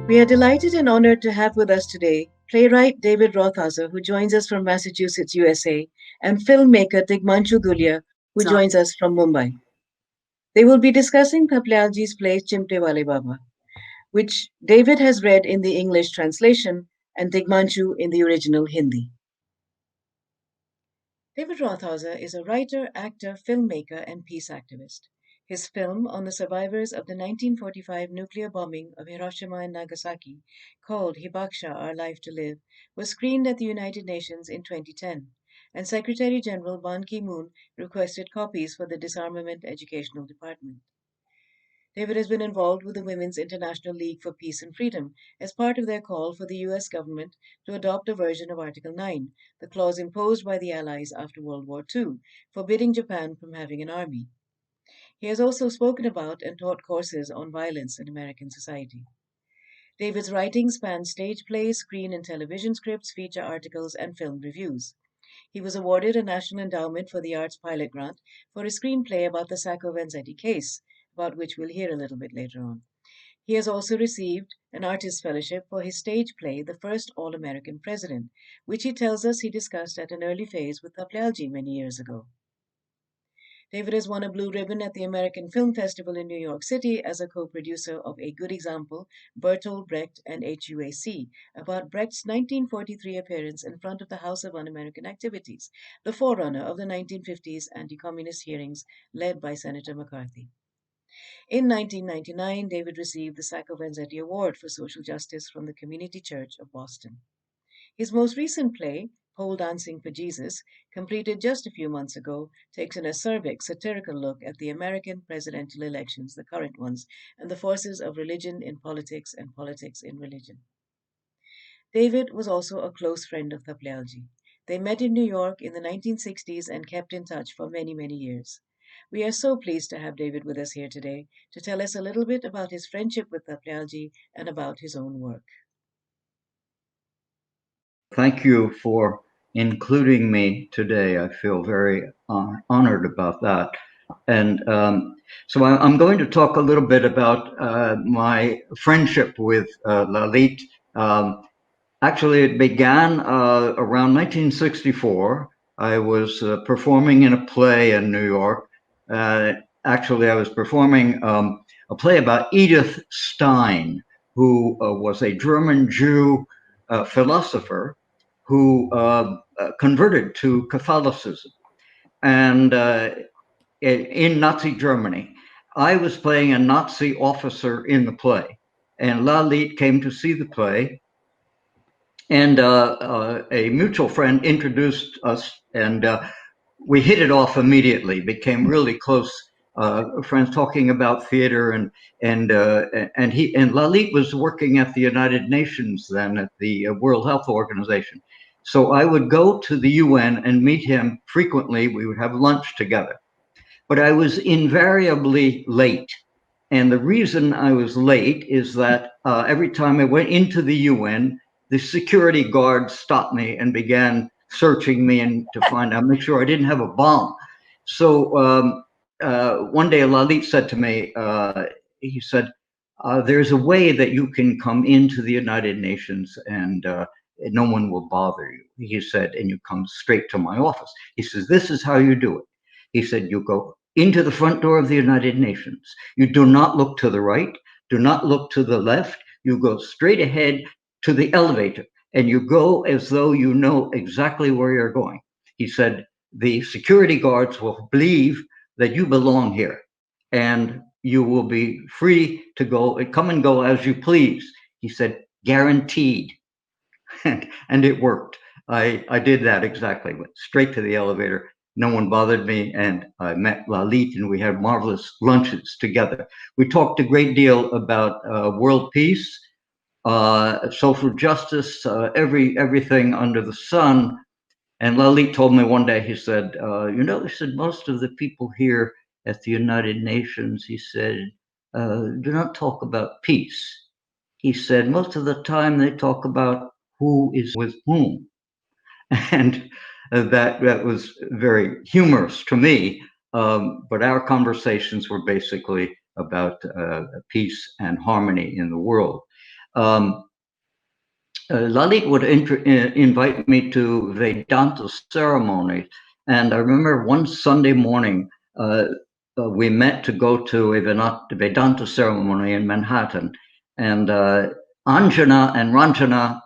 We are delighted and honored to have with us today playwright David Rothauser, who joins us from Massachusetts, USA, and filmmaker Tigmanshu Dhulia, who joins us from Mumbai. They will be discussing Thaplyalji's play Chimte Wale Baba, which David has read in the English translation and Tigmanshu in the original Hindi. David Rothauser is a writer, actor, filmmaker, and peace activist. His film on the survivors of the 1945 nuclear bombing of Hiroshima and Nagasaki, called Hibakusha, Our Life to Live, was screened at the United Nations in 2010, and Secretary General Ban Ki-moon requested copies for the Disarmament Educational Department. David has been involved with the Women's International League for Peace and Freedom as part of their call for the US government to adopt a version of Article 9, the clause imposed by the Allies after World War II, forbidding Japan from having an army. He has also spoken about and taught courses on violence in American society. David's writing spans stage plays, screen and television scripts, feature articles, and film reviews. He was awarded a National Endowment for the Arts pilot grant for a screenplay about the Sacco Vanzetti case, about which we'll hear a little bit later on. He has also received an Artist Fellowship for his stage play, The First All-American President, which he tells us he discussed at an early phase with Thaplyalji many years ago. David has won a Blue Ribbon at the American Film Festival in New York City as a co-producer of A Good Example, Bertolt Brecht and HUAC, about Brecht's 1943 appearance in front of the House of Un-American Activities, the forerunner of the 1950s anti-communist hearings led by Senator McCarthy. In 1999, David received the Sacco Vanzetti Award for Social Justice from the Community Church of Boston. His most recent play, Pole Dancing for Jesus, completed just a few months ago, takes an acerbic, satirical look at the American presidential elections, the current ones, and the forces of religion in politics and politics in religion. David was also a close friend of Thaplyalji. They met in New York in the 1960s and kept in touch for many, many years. We are so pleased to have David with us here today to tell us a little bit about his friendship with Thaplyalji and about his own work. Thank you for including me today. I feel very honored about that. And so I'm going to talk a little bit about my friendship with Lalit. Actually, it began around 1964. I was performing in a play in New York. Actually, I was performing a play about Edith Stein, who was a German Jew philosopher who converted to Catholicism. And in Nazi Germany, I was playing a Nazi officer in the play. And Lalit came to see the play. And a mutual friend introduced us, and we hit it off immediately, became really close friends, talking about theater, and Lalit was working at the United Nations then, at the World Health Organization. So I would go to the UN and meet him frequently. We would have lunch together, but I was invariably late. And the reason I was late is that every time I went into the UN, the security guards stopped me and began searching me and to find out, make sure I didn't have a bomb. So one day Lalit said to me, he said, there's a way that you can come into the United Nations and no one will bother you. He said, and you come straight to my office. He says, this is how you do it. He said, you go into the front door of the United Nations. You do not look to the right, do not look to the left. You go straight ahead to the elevator, and you go as though you know exactly where you're going. He said, the security guards will believe that you belong here, and you will be free to go, come and go as you please. He said, guaranteed. And it worked. I did that exactly, went straight to the elevator. No one bothered me, and I met Lalit, and we had marvelous lunches together. We talked a great deal about world peace, social justice, everything under the sun. And Lalit told me one day, he said, he said, most of the people here at the United Nations, he said, do not talk about peace. He said, most of the time they talk about who is with whom. And that was very humorous to me. But our conversations were basically about peace and harmony in the world. Lalit would invite me to Vedanta ceremonies. And I remember one Sunday morning, we met to go to a Vedanta ceremony in Manhattan. And Anjana and Ranjana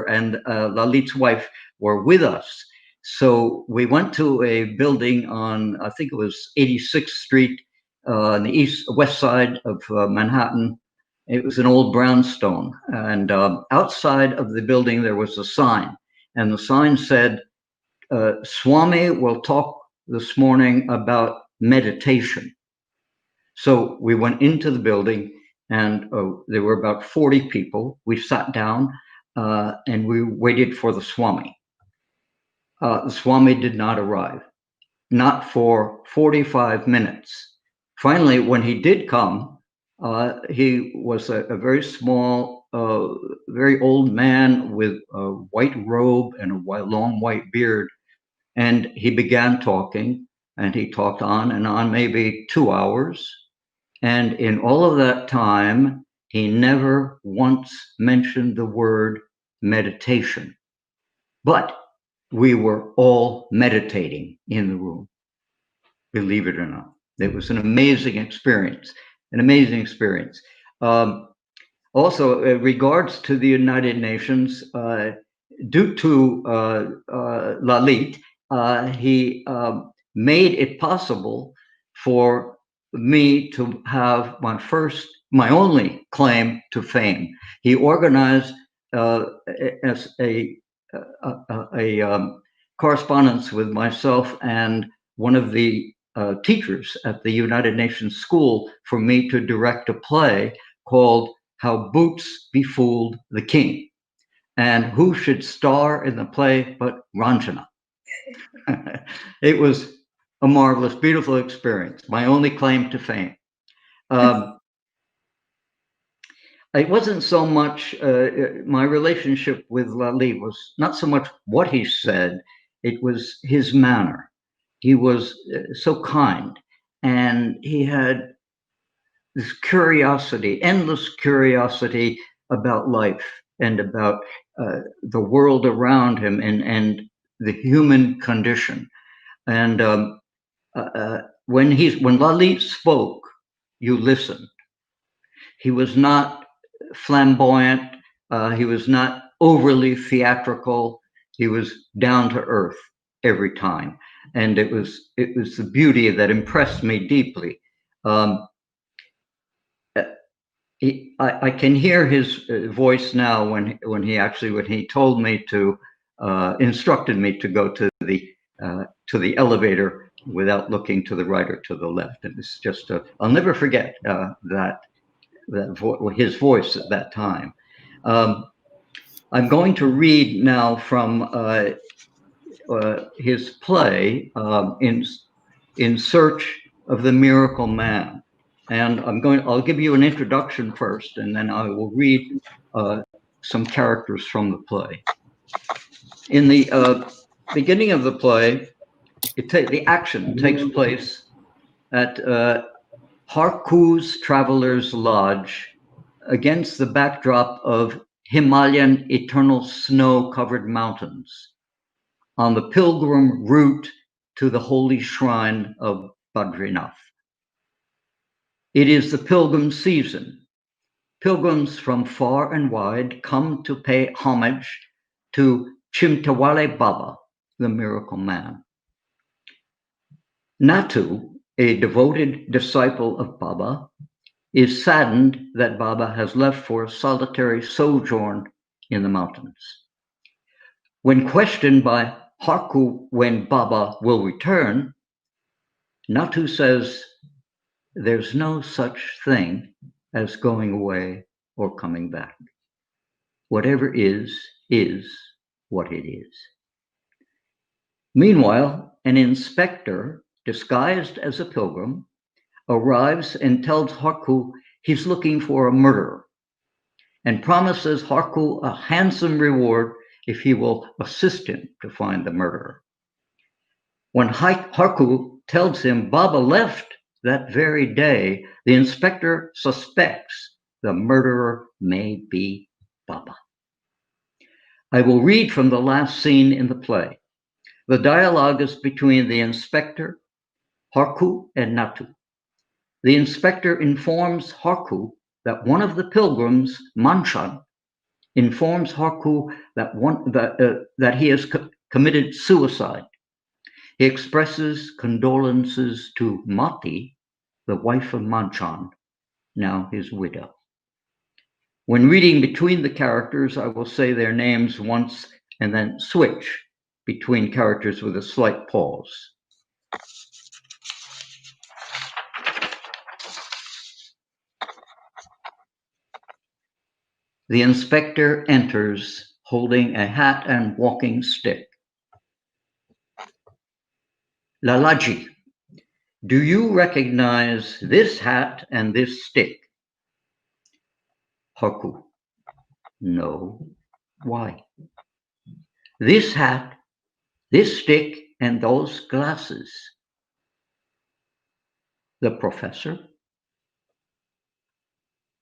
and Lalit's wife were with us. So we went to a building on, I think it was 86th Street, on the west side of Manhattan. It was an old brownstone, and outside of the building there was a sign, and the sign said, Swami will talk this morning about meditation. So we went into the building, and there were about 40 people. We sat down and we waited for the Swami. The Swami did not arrive, not for 45 minutes. Finally, when he did come, he was a very small, very old man with a white robe and a long white beard. And he began talking, and he talked on and on, maybe 2 hours. And in all of that time, he never once mentioned the word meditation. But we were all meditating in the room, believe it or not. It was an amazing experience, an amazing experience. Also, in regards to the United Nations, due to Lalit, he made it possible for me to have my only claim to fame. He organized as a correspondence with myself and one of the teachers at the United Nations School for me to direct a play called How Boots Befooled the King. And who should star in the play but Ranjana? It was a marvelous, beautiful experience. My only claim to fame. It wasn't so much my relationship with Lalit was not so much what he said, it was his manner. He was so kind, and he had this curiosity, endless curiosity about life and about the world around him and the human condition. And when Lalit spoke, you listened. He was not flamboyant. He was not overly theatrical. He was down to earth every time, and it was the beauty that impressed me deeply. I can hear his voice now when he told me to instructed me to go to the elevator without looking to the right or to the left, and it's just I'll never forget his voice at that time. I'm going to read now from his play, In Search of the Miracle Man. And I'll give you an introduction first, and then I will read some characters from the play. In the beginning of the play, the action takes place at Harku's Traveler's Lodge against the backdrop of Himalayan eternal snow-covered mountains on the pilgrim route to the holy shrine of Badrinath. It is the pilgrim season. Pilgrims from far and wide come to pay homage to Chimte Baba, the miracle man. Natu, a devoted disciple of Baba, is saddened that Baba has left for a solitary sojourn in the mountains. When questioned by Harku when Baba will return, Natu says, "There's no such thing as going away or coming back. Whatever is what it is." Meanwhile, an inspector, disguised as a pilgrim, arrives and tells Harku he's looking for a murderer and promises Harku a handsome reward if he will assist him to find the murderer. When Harku tells him Baba left that very day, the inspector suspects the murderer may be Baba. I will read from the last scene in the play. The dialogue is between the inspector, Harku, and Natu. The inspector informs Harku that one of the pilgrims, Manchan, informs Harku that he has committed suicide. He expresses condolences to Mati, the wife of Manchan, now his widow. When reading between the characters, I will say their names once and then switch between characters with a slight pause. The inspector enters holding a hat and walking stick. Lalaji, do you recognize this hat and this stick? Haku, no. Why? This hat, this stick, and those glasses. The professor?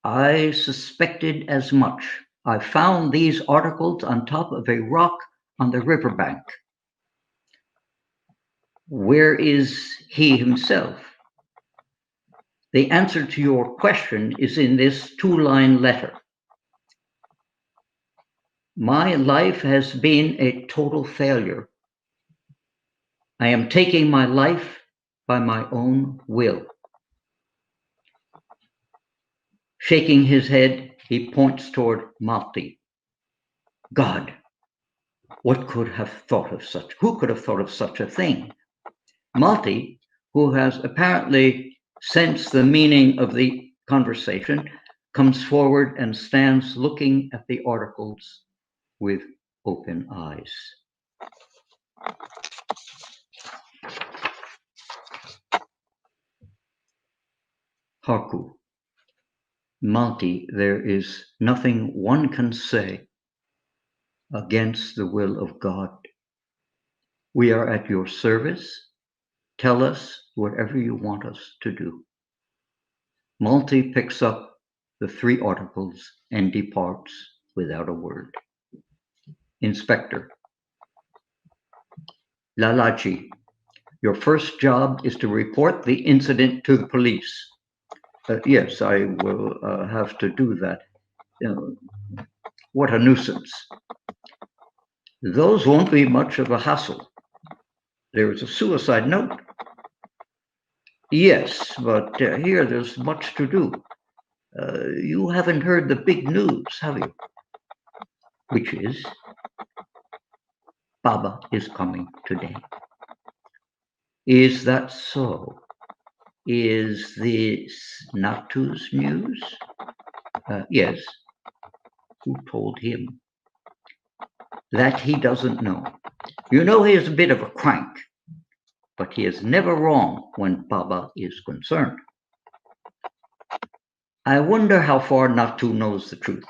I suspected as much. I found these articles on top of a rock on the riverbank. Where is he himself? The answer to your question is in this two-line letter. My life has been a total failure. I am taking my life by my own will. Shaking his head, he points toward Mati. God, what could have thought of such? Who could have thought of such a thing? Mati, who has apparently sensed the meaning of the conversation, comes forward and stands looking at the articles with open eyes. Haku, Mati, there is nothing one can say against the will of God. We are at your service. Tell us whatever you want us to do. Malti picks up the 3 articles and departs without a word. Inspector. Lalaji, your first job is to report the incident to the police. Yes, I will have to do that. What a nuisance. Those won't be much of a hassle. There is a suicide note. Yes, but here there's much to do. You haven't heard the big news, have you? Which is, Baba is coming today. Is that so? Is this Natu's news? Yes. Who told him? That he doesn't know. You know he is a bit of a crank, but he is never wrong when Baba is concerned. I wonder how far Natu knows the truth.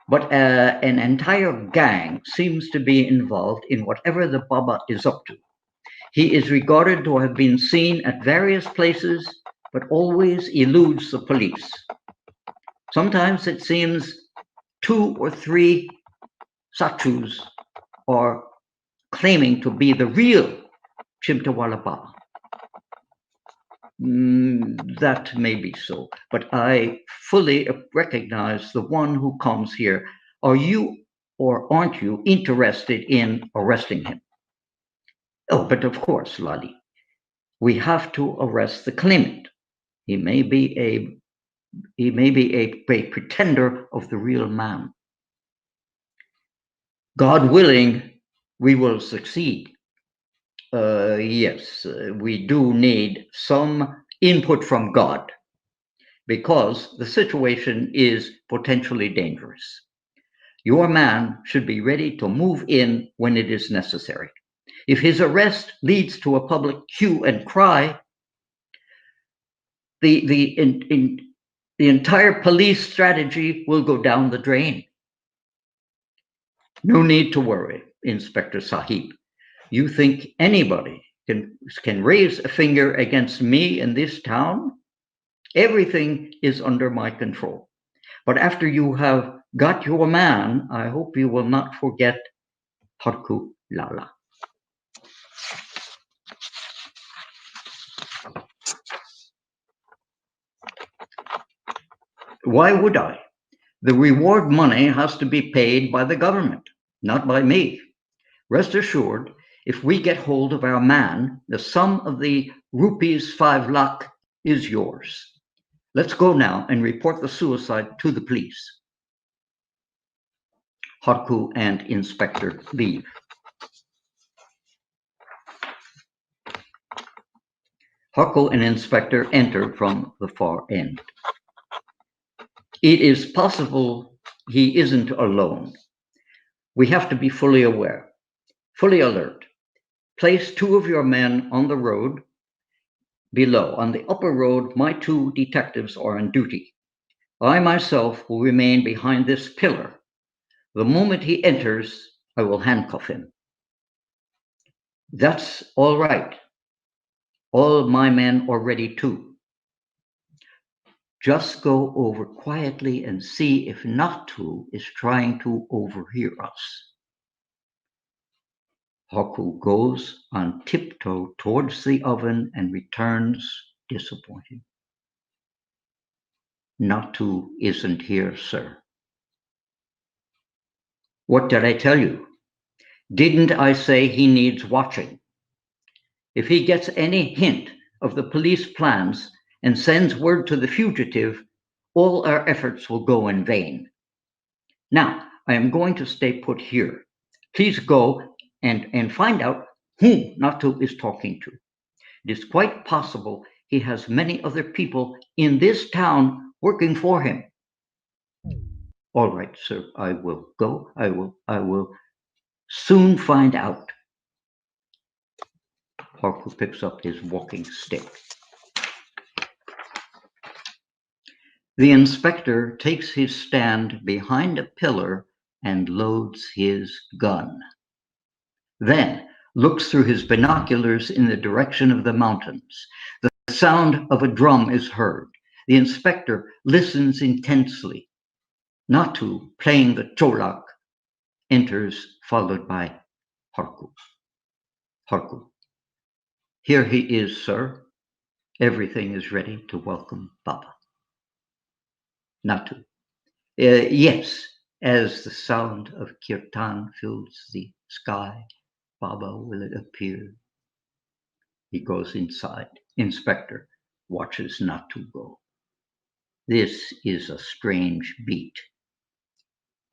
But an entire gang seems to be involved in whatever the Baba is up to. He is regarded to have been seen at various places, but always eludes the police. Sometimes it seems 2 or 3 Sachus are claiming to be the real Chimte Baba. That may be so, but I fully recognize the one who comes here. Are you or aren't you interested in arresting him? Oh, but of course, Lali, we have to arrest the claimant. He may be a pretender of the real man. God willing, we will succeed. Yes, we do need some input from God because the situation is potentially dangerous. Your man should be ready to move in when it is necessary. If his arrest leads to a public hue and cry, the entire police strategy will go down the drain. No need to worry, Inspector Sahib. You think anybody can raise a finger against me in this town? Everything is under my control. But after you have Got your man. I hope you will not forget Harku Lala. Why would I? The reward money has to be paid by the government, not by me. Rest assured, if we get hold of our man, the sum of the rupees 5 lakh is yours. Let's go now and report the suicide to the police. Harku and Inspector leave. Harku and Inspector enter from the far end. It is possible he isn't alone. We have to be fully aware, fully alert. Place 2 of your men on the road below. On the upper road, my 2 detectives are on duty. I myself will remain behind this pillar. The moment he enters, I will handcuff him. That's all right. All my men are ready too. Just go over quietly and see if Natu is trying to overhear us. Haku goes on tiptoe towards the oven and returns disappointed. Natu isn't here, sir. What did I tell you? Didn't I say he needs watching? If he gets any hint of the police plans and sends word to the fugitive, all our efforts will go in vain. Now, I am going to stay put here. Please go and find out whom Natu is talking to. It is quite possible he has many other people in this town working for him. All right, sir, I will go. I will soon find out. Harku picks up his walking stick. The inspector takes his stand behind a pillar and loads his gun. Then looks through his binoculars in the direction of the mountains. The sound of a drum is heard. The inspector listens intensely. Natu, playing the cholak, enters, followed by Harku. Harku. Here he is, sir. Everything is ready to welcome Baba. Natu. Yes, as the sound of kirtan fills the sky, Baba will appear. He goes inside. Inspector watches Natu go. This is a strange beat.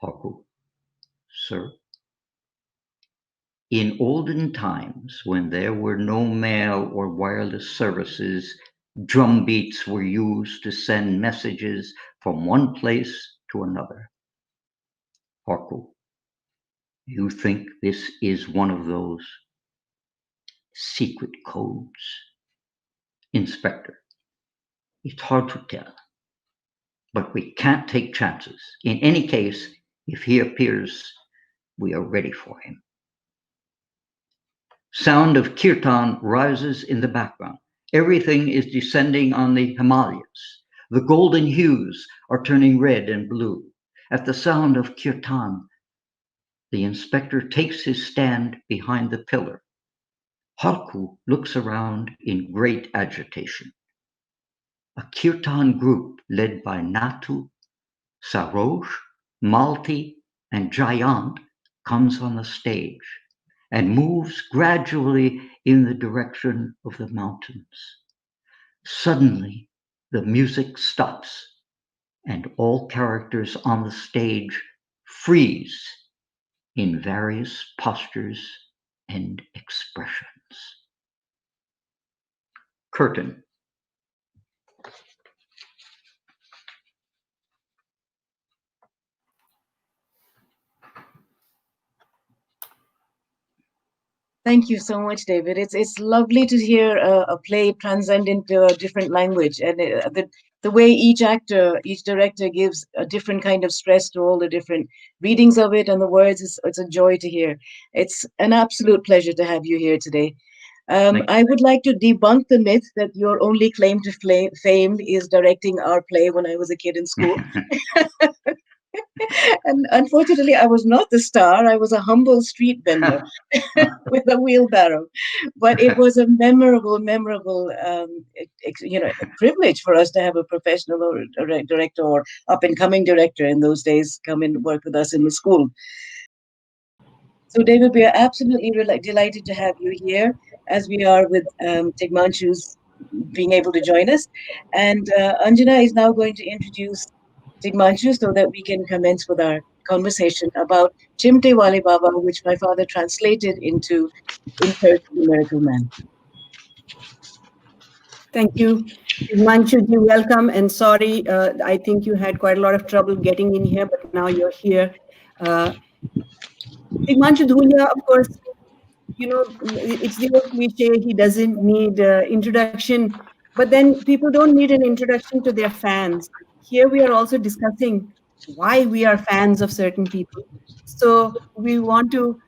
Haku, sir. In olden times, when there were no mail or wireless services, drum beats were used to send messages from one place to another. Haku, you think this is one of those secret codes? Inspector, it's hard to tell, but we can't take chances. In any case, if he appears, we are ready for him. Sound of kirtan rises in the background. Everything is descending on the Himalayas. The golden hues are turning red and blue. At the sound of kirtan, the inspector takes his stand behind the pillar. Harku looks around in great agitation. A kirtan group led by Natu, Saroj, Malti, and Jayant comes on the stage and moves gradually in the direction of the mountains. Suddenly, the music stops and all characters on the stage freeze in various postures and expressions. Curtain. Thank you so much, David. It's lovely to hear a play transcend into a different language, and the way each actor, each director gives a different kind of stress to all the different readings of it and the words. It's a joy to hear. It's an absolute pleasure to have you here today. I would like to debunk the myth that your only claim to fame is directing our play when I was a kid in school. And unfortunately, I was not the star. I was a humble street vendor with a wheelbarrow. But it was a memorable, privilege for us to have a professional or a director or up and coming director in those days come and work with us in the school. So, David, we are absolutely delighted to have you here, as we are with Tigmanshu's being able to join us. And Anjana is now going to introduce Tigmanshu so that we can commence with our conversation about Chimte Wale Baba, which my father translated into In Search of the Miracle Man. Thank you. Manchuji, welcome. And sorry, I think you had quite a lot of trouble getting in here, but now you're here. Uh, Tigmanshu Dhulia, of course, you know, it's the old cliche, he doesn't need introduction, but then people don't need an introduction to their fans. Here we are also discussing why we are fans of certain people. So we want to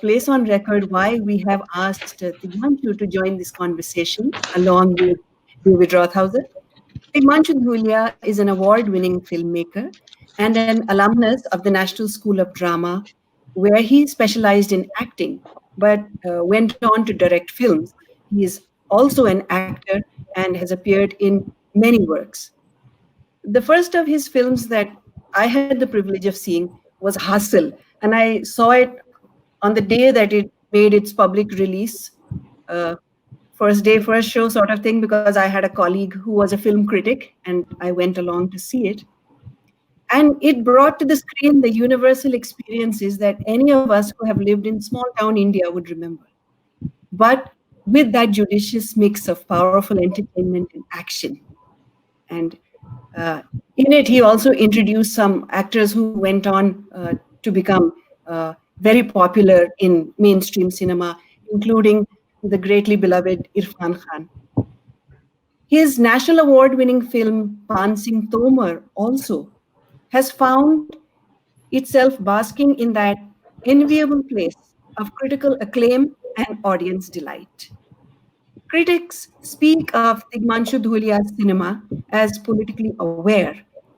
place on record why we have asked Tigmanshu to join this conversation along with David Rothauser. Brijman Sharma is an award-winning filmmaker and an alumnus of the National School of Drama, where he specialized in acting, but went on to direct films. He is also an actor and has appeared in many works. The first of his films that I had the privilege of seeing was Hustle, and I saw it on the day that it made its public release. Uh, First day, first show sort of thing, because I had a colleague who was a film critic and I went along to see it. And it brought to the screen the universal experiences that any of us who have lived in small town India would remember. But with that judicious mix of powerful entertainment and action. And in it, he also introduced some actors who went on to become very popular in mainstream cinema, including the greatly beloved Irfan Khan. His national award winning film Pan Singh Tomar also has found itself basking in that enviable place of critical acclaim and audience delight. Critics speak of Tigmanshu Dhulia's cinema as politically aware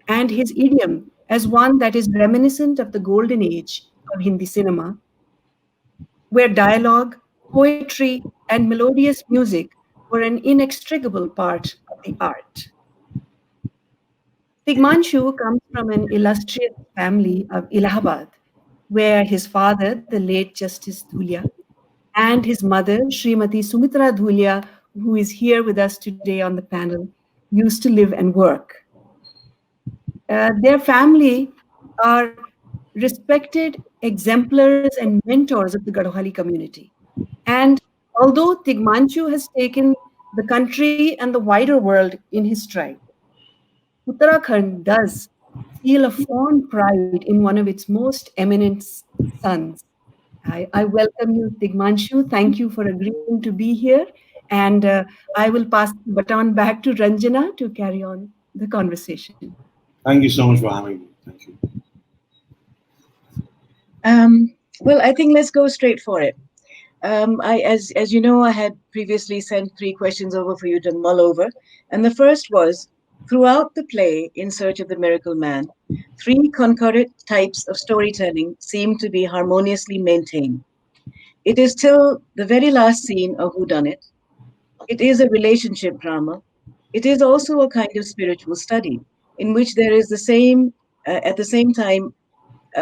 and his idiom as one that is reminiscent of the golden age of Hindi cinema, where dialogue, poetry, and melodious music were an inextricable part of the art. Tigmanshu comes from an illustrious family of Allahabad, where his father, the late Justice Dhulia, and his mother, Srimati Sumitra Dhulia, who is here with us today on the panel, used to live and work. Their family are respected exemplars and mentors of the Gadwali community. And although Tigmanshu has taken the country and the wider world in his stride, Uttarakhand does feel a fond pride in one of its most eminent sons. I welcome you, Tigmanshu. Thank you for agreeing to be here. And I will pass the baton back to Ranjana to carry on the conversation. Thank you so much for having me. Thank you. Well, I think let's go straight for it. As you know, I had previously sent 3 questions over for you to mull over, and the first was: throughout the play In Search of the Miracle Man, 3 concurrent types of storytelling seem to be harmoniously maintained. It is till the very last scene a whodunit. It is a relationship drama. It is also a kind of spiritual study in which there is at the same time,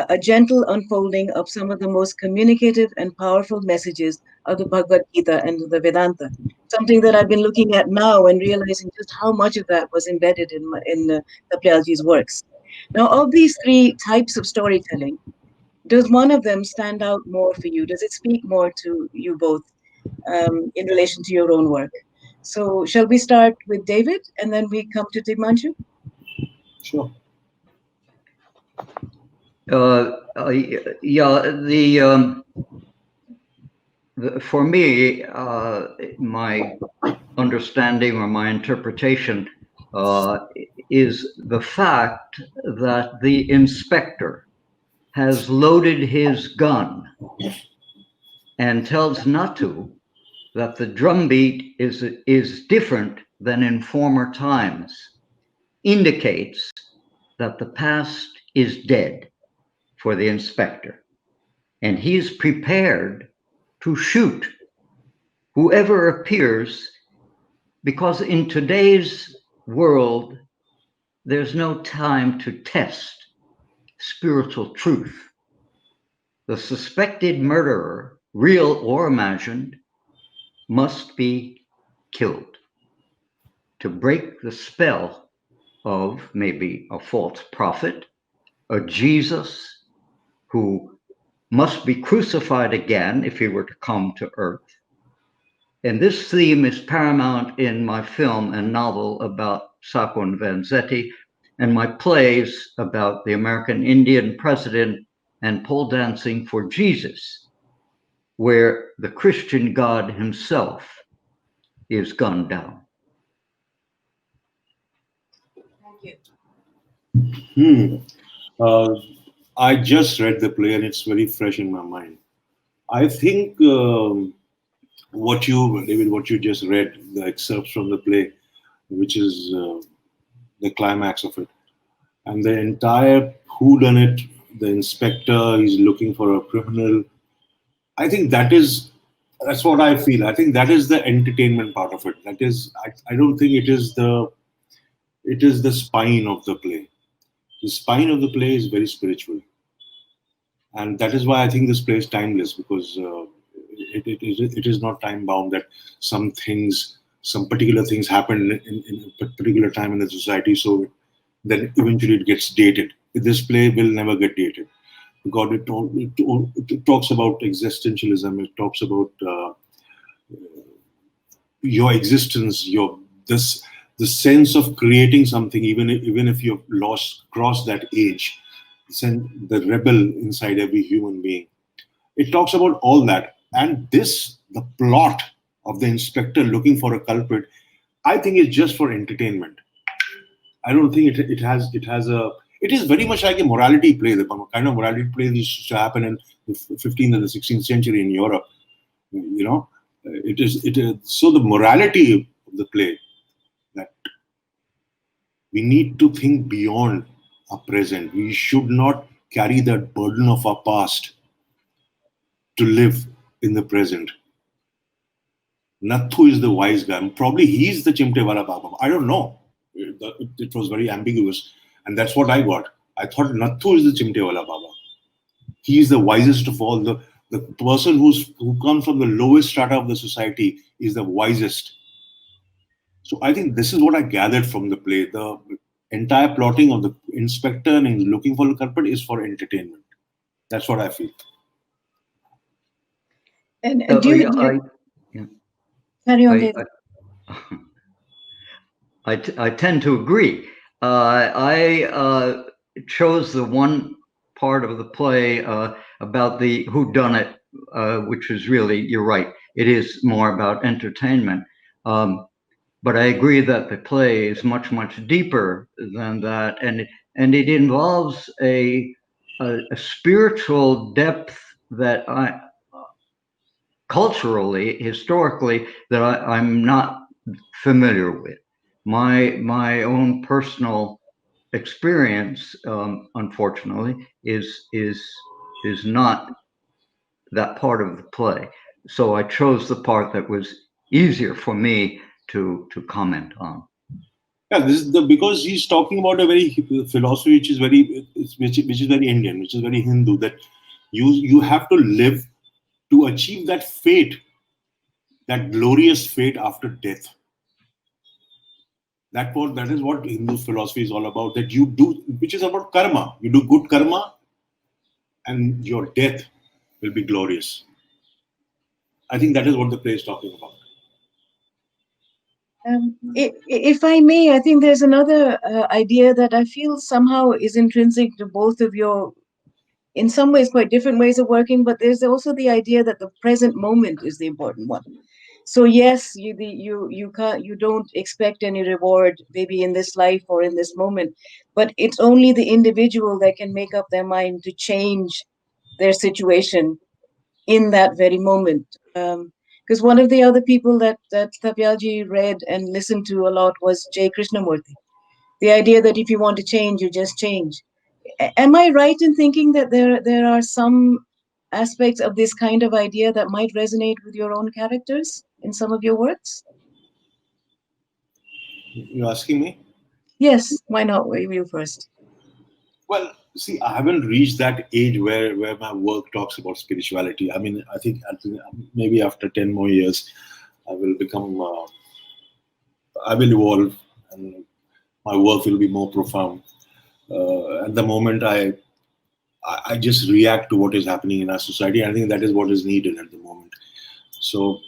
a gentle unfolding of some of the most communicative and powerful messages of the Bhagavad Gita and the Vedanta. Something that I've been looking at now and realizing just how much of that was embedded in Thaplyalji's works. Now, of these 3 types of storytelling, does one of them stand out more for you? Does it speak more to you both in relation to your own work? So, shall we start with David and then we come to Tigmanshu? Sure. For me, my understanding or my interpretation is the fact that the inspector has loaded his gun and tells Natu that the drumbeat is different than in former times, indicates that the past is dead. for the inspector, and he's prepared to shoot whoever appears, because in today's world, there's no time to test spiritual truth. The suspected murderer, real or imagined, must be killed to break the spell of maybe a false prophet, a Jesus who must be crucified again if he were to come to earth. And this theme is paramount in my film and novel about Sacco and Vanzetti, and my plays about the American Indian president and pole dancing for Jesus, where the Christian God himself is gunned down. Thank you. I just read the play and it's very fresh in my mind. I think David, what you just read, the excerpts from the play, which is the climax of it, and the entire whodunit, the inspector is looking for a criminal. I think that's what I feel. I think that is the entertainment part of it. That is, I don't think it is the spine of the play. The spine of the play is very spiritual, and that is why I think this play is timeless, because it is not time bound. That some particular things happen in a particular time in the society, so then eventually it gets dated. This play will never get dated, because it talks about existentialism. It talks about your existence, the sense of creating something, even if you've crossed that age, the rebel inside every human being. It talks about all that, and the plot of the inspector looking for a culprit, I think is just for entertainment. I don't think it is very much like a morality play, the kind of morality play that used to happen in the 15th and the 16th century in Europe. So the morality of the play, that we need to think beyond our present. We should not carry that burden of our past to live in the present. Nathu is the wise guy. Probably he's the Chimte wala Baba. I don't know. It was very ambiguous. And that's what I got. I thought Nathu is the Chimte wala Baba. He is the wisest of all. The person who comes from the lowest strata of the society is the wisest. So I think this is what I gathered from the play. The entire plotting of the inspector and looking for the culprit is for entertainment. That's what I feel. And carry on, David. I tend to agree. I chose the one part of the play about the whodunit, which is really, you're right, it is more about entertainment. But I agree that the play is much, much deeper than that, and it involves a spiritual depth that culturally, historically, that I'm not familiar with. My own personal experience, unfortunately, is not that part of the play. So I chose the part that was easier for me to comment on. Yeah, this is because he's talking about a very philosophy which is very Indian, which is very Hindu. That you have to live to achieve that fate, that glorious fate after death. That is what Hindu philosophy is all about. That you do, which is about karma. You do good karma, and your death will be glorious. I think that is what the play is talking about. If I may, I think there's another idea that I feel somehow is intrinsic to both of your, in some ways, quite different ways of working, but there's also the idea that the present moment is the important one. So yes, you don't expect any reward maybe in this life or in this moment, but it's only the individual that can make up their mind to change their situation in that very moment. Because one of the other people that Thapalyalji read and listened to a lot was J. Krishnamurti. The idea that if you want to change, you just change. Am I right in thinking that there are some aspects of this kind of idea that might resonate with your own characters in some of your works? You're asking me? Yes, why not? You first. Well, see, I haven't reached that age where my work talks about spirituality. I mean, I think maybe after 10 more years, I will become, I will evolve, and my work will be more profound. At the moment, I just react to what is happening in our society. I think that is what is needed at the moment. So,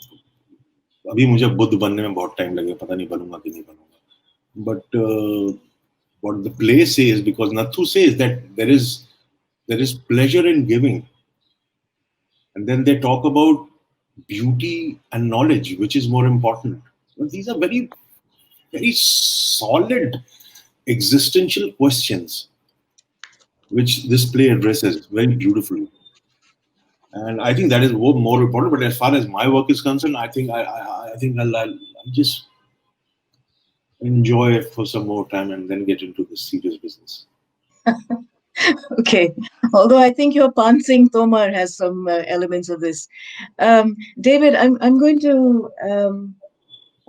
अभी मुझे बुद्ध बनने में बहुत time लगेगा, पता नहीं बनूंगा कि नहीं बनूंगा. But what the play says, because Nathu says that there is pleasure in giving, and then they talk about beauty and knowledge, which is more important. So these are very, very solid existential questions, which this play addresses very beautifully. And I think that is more important. But as far as my work is concerned, I think I'll just enjoy it for some more time and then get into the serious business. Okay, although I think your Pansing Tomar has some elements of this. David, I'm going to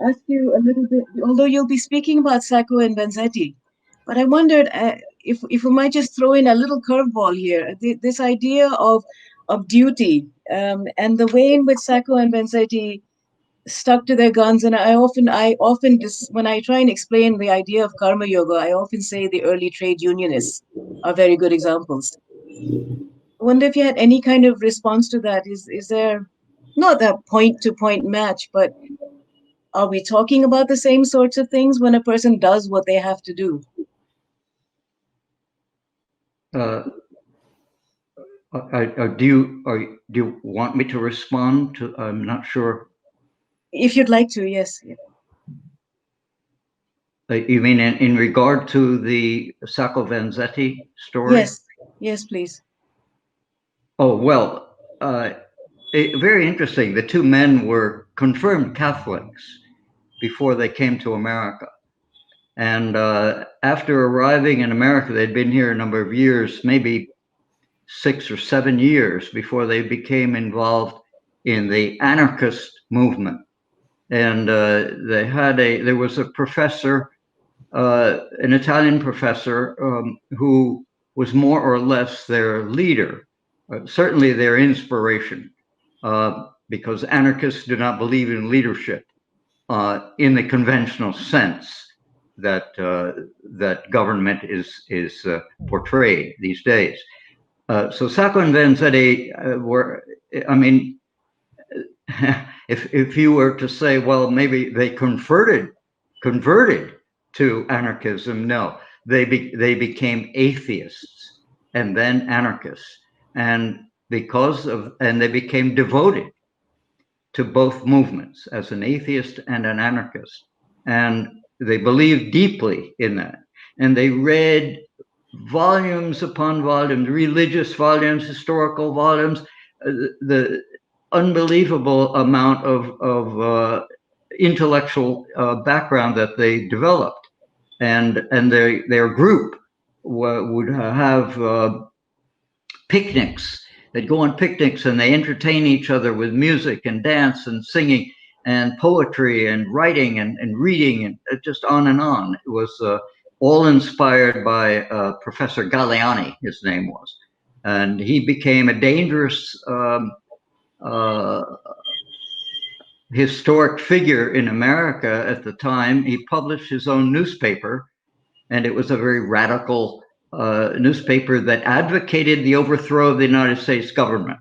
ask you a little bit, although you'll be speaking about Sacco and Vanzetti, but I wondered if we might just throw in a little curveball here. This idea of duty and the way in which Sacco and Vanzetti stuck to their guns. And I often when I try and explain the idea of karma yoga, I often say the early trade unionists are very good examples. I wonder if you had any kind of response to that. Is there not a point to point match, but are we talking about the same sorts of things when a person does what they have to do? Do you want me to respond to? I'm not sure. If you'd like to, yes. You mean in regard to the Sacco Vanzetti story? Yes, please. Oh, well, very interesting. The two men were confirmed Catholics before they came to America. And after arriving in America, they'd been here a number of years, maybe 6 or 7 years before they became involved in the anarchist movement. And there was a professor, an Italian professor, who was more or less their leader, certainly their inspiration, because anarchists do not believe in leadership in the conventional sense that government is portrayed these days. So Sacco and Vanzetti were, I mean, if you were to say, well, maybe they converted to anarchism, no, they became atheists and then anarchists, and they became devoted to both movements as an atheist and an anarchist, and they believed deeply in that, and they read volumes upon volumes, religious volumes, historical volumes, the unbelievable amount of intellectual background that they developed, and their group would have picnics. They'd go on picnics and they entertain each other with music and dance and singing and poetry and writing and reading and just on and on. It was all inspired by Professor Galliani, his name was. And he became a dangerous historic figure in America at the time. He published his own newspaper, and it was a very radical newspaper that advocated the overthrow of the United States government.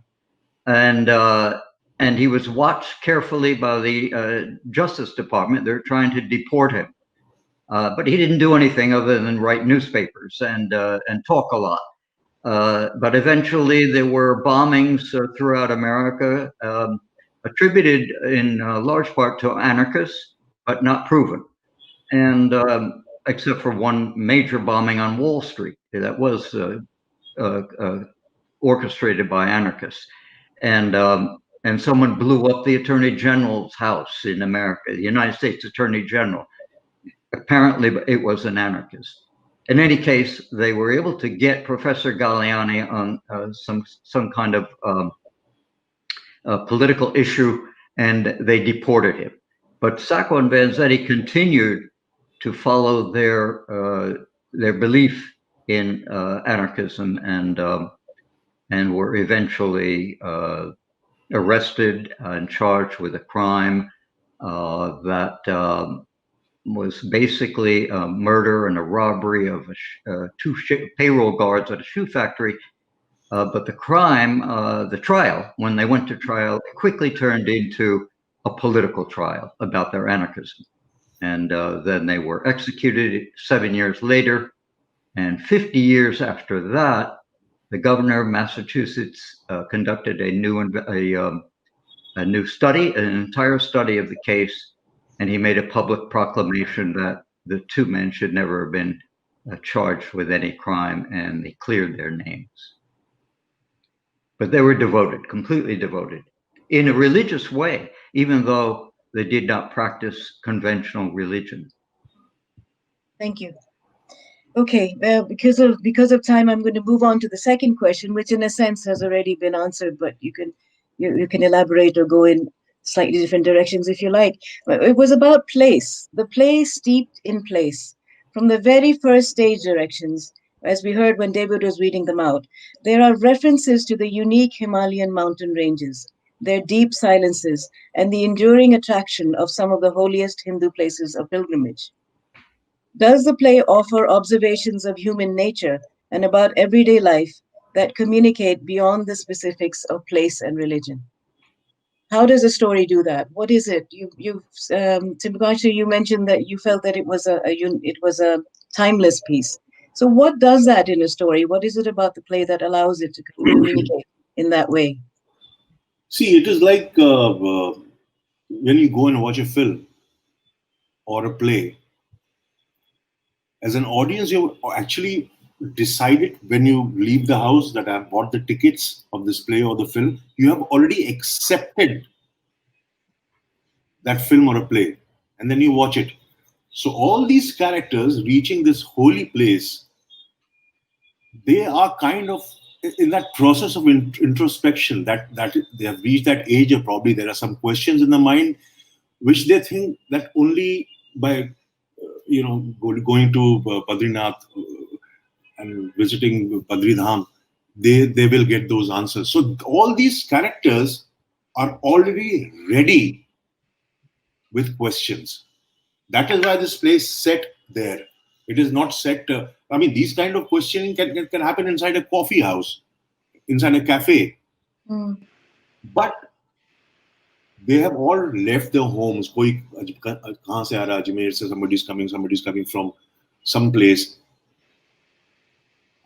And he was watched carefully by the Justice Department. They're trying to deport him. But he didn't do anything other than write newspapers and talk a lot. But eventually there were bombings throughout America, attributed in large part to anarchists, but not proven. And except for one major bombing on Wall Street that was orchestrated by anarchists. And someone blew up the Attorney General's house in America, the United States Attorney General. Apparently, it was an anarchist. in any case, they were able to get Professor Galliani on some kind of political issue, and they deported him. But Sacco and Vanzetti continued to follow their belief in anarchism, and were eventually arrested and charged with a crime that was basically a murder and a robbery of two payroll guards at a shoe factory. But the crime, the trial, when they went to trial, quickly turned into a political trial about their anarchism. And then they were executed 7 years later. And 50 years after that, the governor of Massachusetts conducted a new study, an entire study of the case, and he made a public proclamation that the two men should never have been charged with any crime, and they cleared their names. But they were devoted, completely devoted, in a religious way, even though they did not practice conventional religion. Thank you. Okay, because of time, I'm going to move on to the second question, which in a sense has already been answered, but you can elaborate or go in slightly different directions if you like. It was about place, the play steeped in place. From the very first stage directions, as we heard when David was reading them out, there are references to the unique Himalayan mountain ranges, their deep silences, and the enduring attraction of some of the holiest Hindu places of pilgrimage. Does the play offer observations of human nature and about everyday life that communicate beyond the specifics of place and religion? How does a story do that? What is it? Tigmanshu, you mentioned that you felt that it was a timeless piece. So what does that in a story? What is it about the play that allows it to communicate in that way? See, it is like when you go and watch a film or a play, as an audience, you actually decided when you leave the house that I have bought the tickets of this play or the film. You have already accepted that film or a play, and then you watch it. So all these characters reaching this holy place, they are kind of in that process of introspection, that they have reached that age of probably there are some questions in the mind which they think that only by going to Badrinath and visiting Badri Dham, they will get those answers. So all these characters are already ready with questions. That is why this play is set there. It is not set. These kind of questioning can happen inside a coffee house, inside a cafe. But they have all left their homes. Somebody's coming from some place.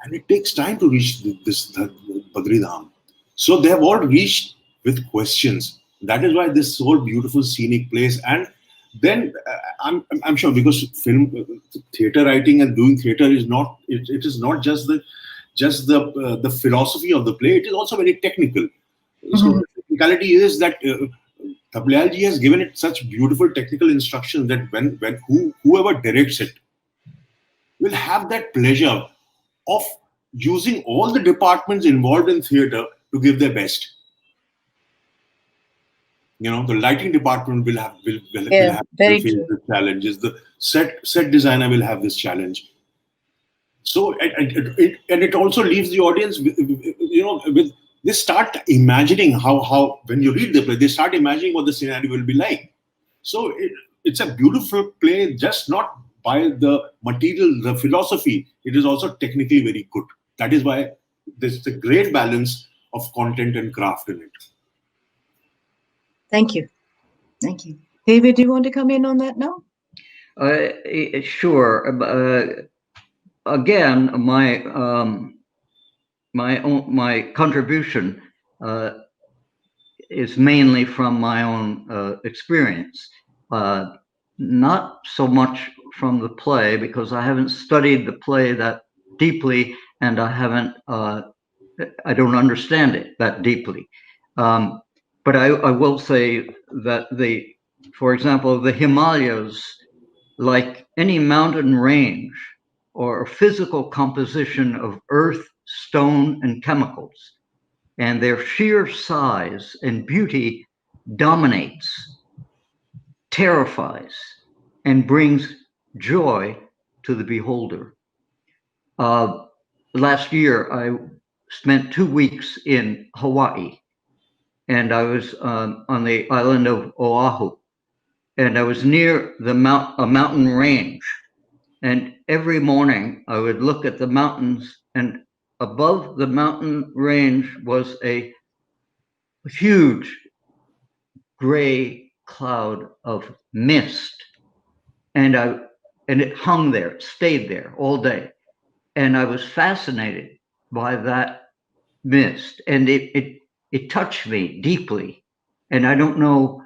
And it takes time to reach this Badri Dham. So they have all reached with questions. That is why this whole beautiful scenic place. And then I'm sure, because film theater writing and doing theater is not, it is not just the philosophy of the play. It is also very technical. So the technicality is that Thapalyal ji has given it such beautiful technical instructions that when whoever directs it will have that pleasure of using all the departments involved in theater to give their best. The lighting department will have the challenges. The set designer will have this challenge. So it also leaves the audience with they start imagining how when you read the play, they start imagining what the scenario will be like. So it's a beautiful play, just not by the material, the philosophy. It is also technically very good. That is why there's a great balance of content and craft in it. Thank you. Thank you. David, do you want to come in on that now? Sure. Again, my contribution is mainly from my own experience, not so much from the play, because I haven't studied the play that deeply, and I don't understand it that deeply. But I will say that for example, the Himalayas, like any mountain range or a physical composition of earth, stone, and chemicals, and their sheer size and beauty dominates, terrifies, and brings joy to the beholder. Last year, I spent 2 weeks in Hawaii, and I was on the island of Oahu, and I was near a mountain range. And every morning I would look at the mountains, and above the mountain range was a huge gray cloud of mist. And it hung there, it stayed there all day. And I was fascinated by that mist, and it touched me deeply. And I don't know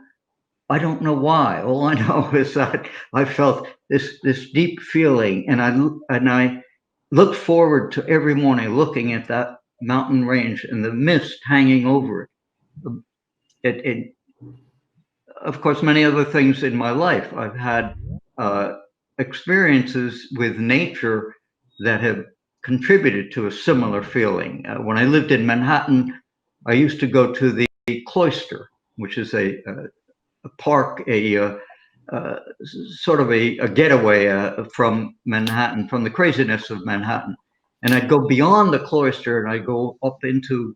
why. All I know is that I felt this deep feeling, and I looked forward to every morning looking at that mountain range and the mist hanging over it. Of course, many other things in my life. I've had experiences with nature that have contributed to a similar feeling. When I lived in Manhattan, I used to go to the Cloister, which is a park, sort of a getaway from Manhattan, from the craziness of Manhattan. And I'd go beyond the Cloister, and I'd go up into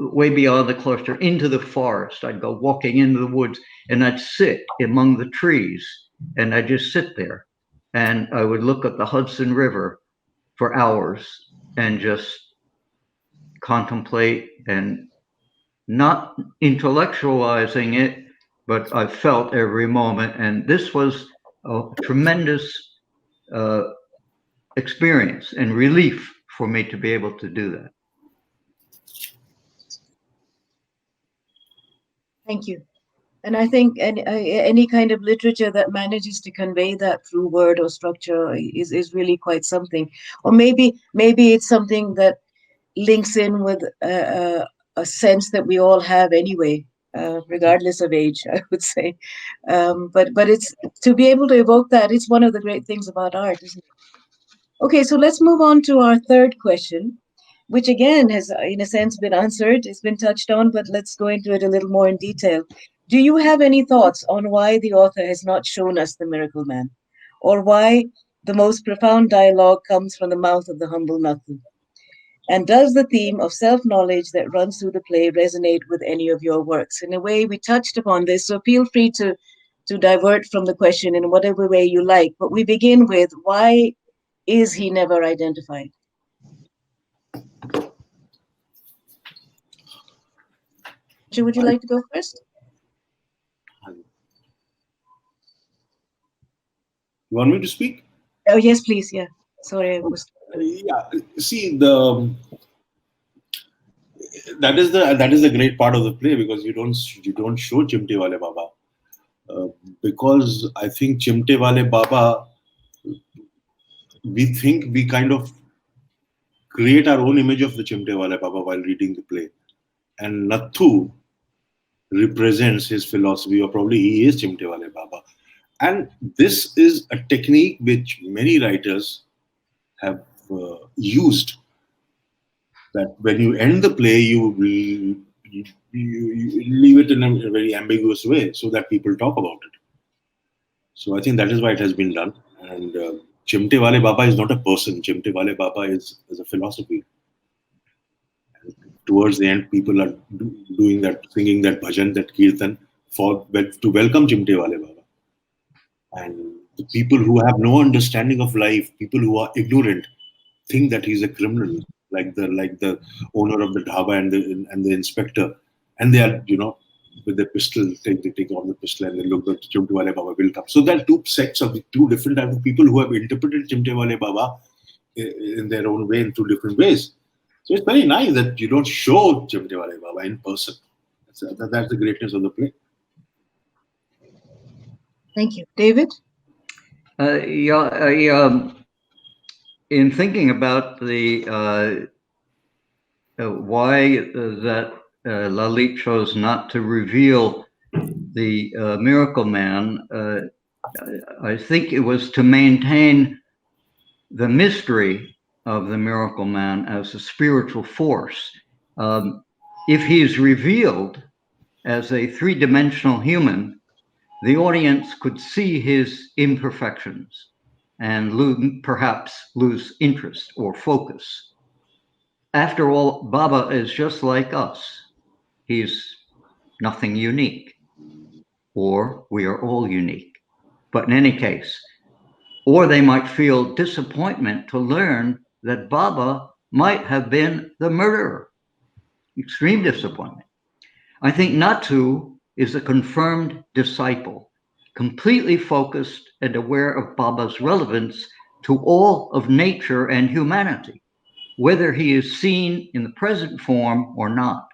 way beyond the Cloister into the forest. I'd go walking into the woods, and I'd sit among the trees, and I'd just sit there, and I would look at the Hudson River for hours and just contemplate, and not intellectualizing it, but I felt every moment. And this was a tremendous experience and relief for me to be able to do that. Thank you. And I think any kind of literature that manages to convey that through word or structure is really quite something. Or maybe it's something that links in with a sense that we all have anyway, regardless of age, I would say. But it's to be able to evoke that. It's one of the great things about art, isn't it? Okay, so let's move on to our third question, which again has, in a sense, been answered. It's been touched on, but let's go into it a little more in detail. Do you have any thoughts on why the author has not shown us the miracle man, or why the most profound dialogue comes from the mouth of the humble Nathu? And does the theme of self-knowledge that runs through the play resonate with any of your works? In a way, we touched upon this, so feel free to divert from the question in whatever way you like. But we begin with, why is he never identified? Would you like to go first? You want me to speak? Oh, yes, please. Yeah. Sorry, I was. Yeah. See, that is the great part of the play, because you don't show Chimte Wale Baba, because I think Chimte Wale Baba, we think we kind of create our own image of the Chimte Wale Baba while reading the play, and Nathu represents his philosophy, or probably he is Chimte Wale Baba. And this is a technique which many writers have used, that when you end the play, you leave it in a very ambiguous way so that people talk about it. So I think that is why it has been done. And Chimte Wale Baba is not a person. Chimte Wale Baba is a philosophy. And towards the end, people are doing that, singing that bhajan, that kirtan, to welcome Chimte Wale Baba. And the people who have no understanding of life, people who are ignorant, think that he's a criminal, like the owner of the dhaba and the inspector, and they are, with the pistol, they take on the pistol and they look at Chimte Wale Baba will come. So there are two sects of two different types of people who have interpreted Chimte Wale Baba in their own way, in two different ways. So it's very nice that you don't show Chimte Wale Baba in person. That's the greatness of the play. Thank you. David? In thinking about the why that Lalit chose not to reveal the Miracle Man, I think it was to maintain the mystery of the miracle man as a spiritual force. If he's revealed as a three-dimensional human, the audience could see his imperfections and perhaps lose interest or focus. After all, Baba is just like us. He's nothing unique, or we are all unique. But in any case, or they might feel disappointment to learn that Baba might have been the murderer. Extreme disappointment. I think Nathu is a confirmed disciple, completely focused and aware of Baba's relevance to all of nature and humanity, whether he is seen in the present form or not.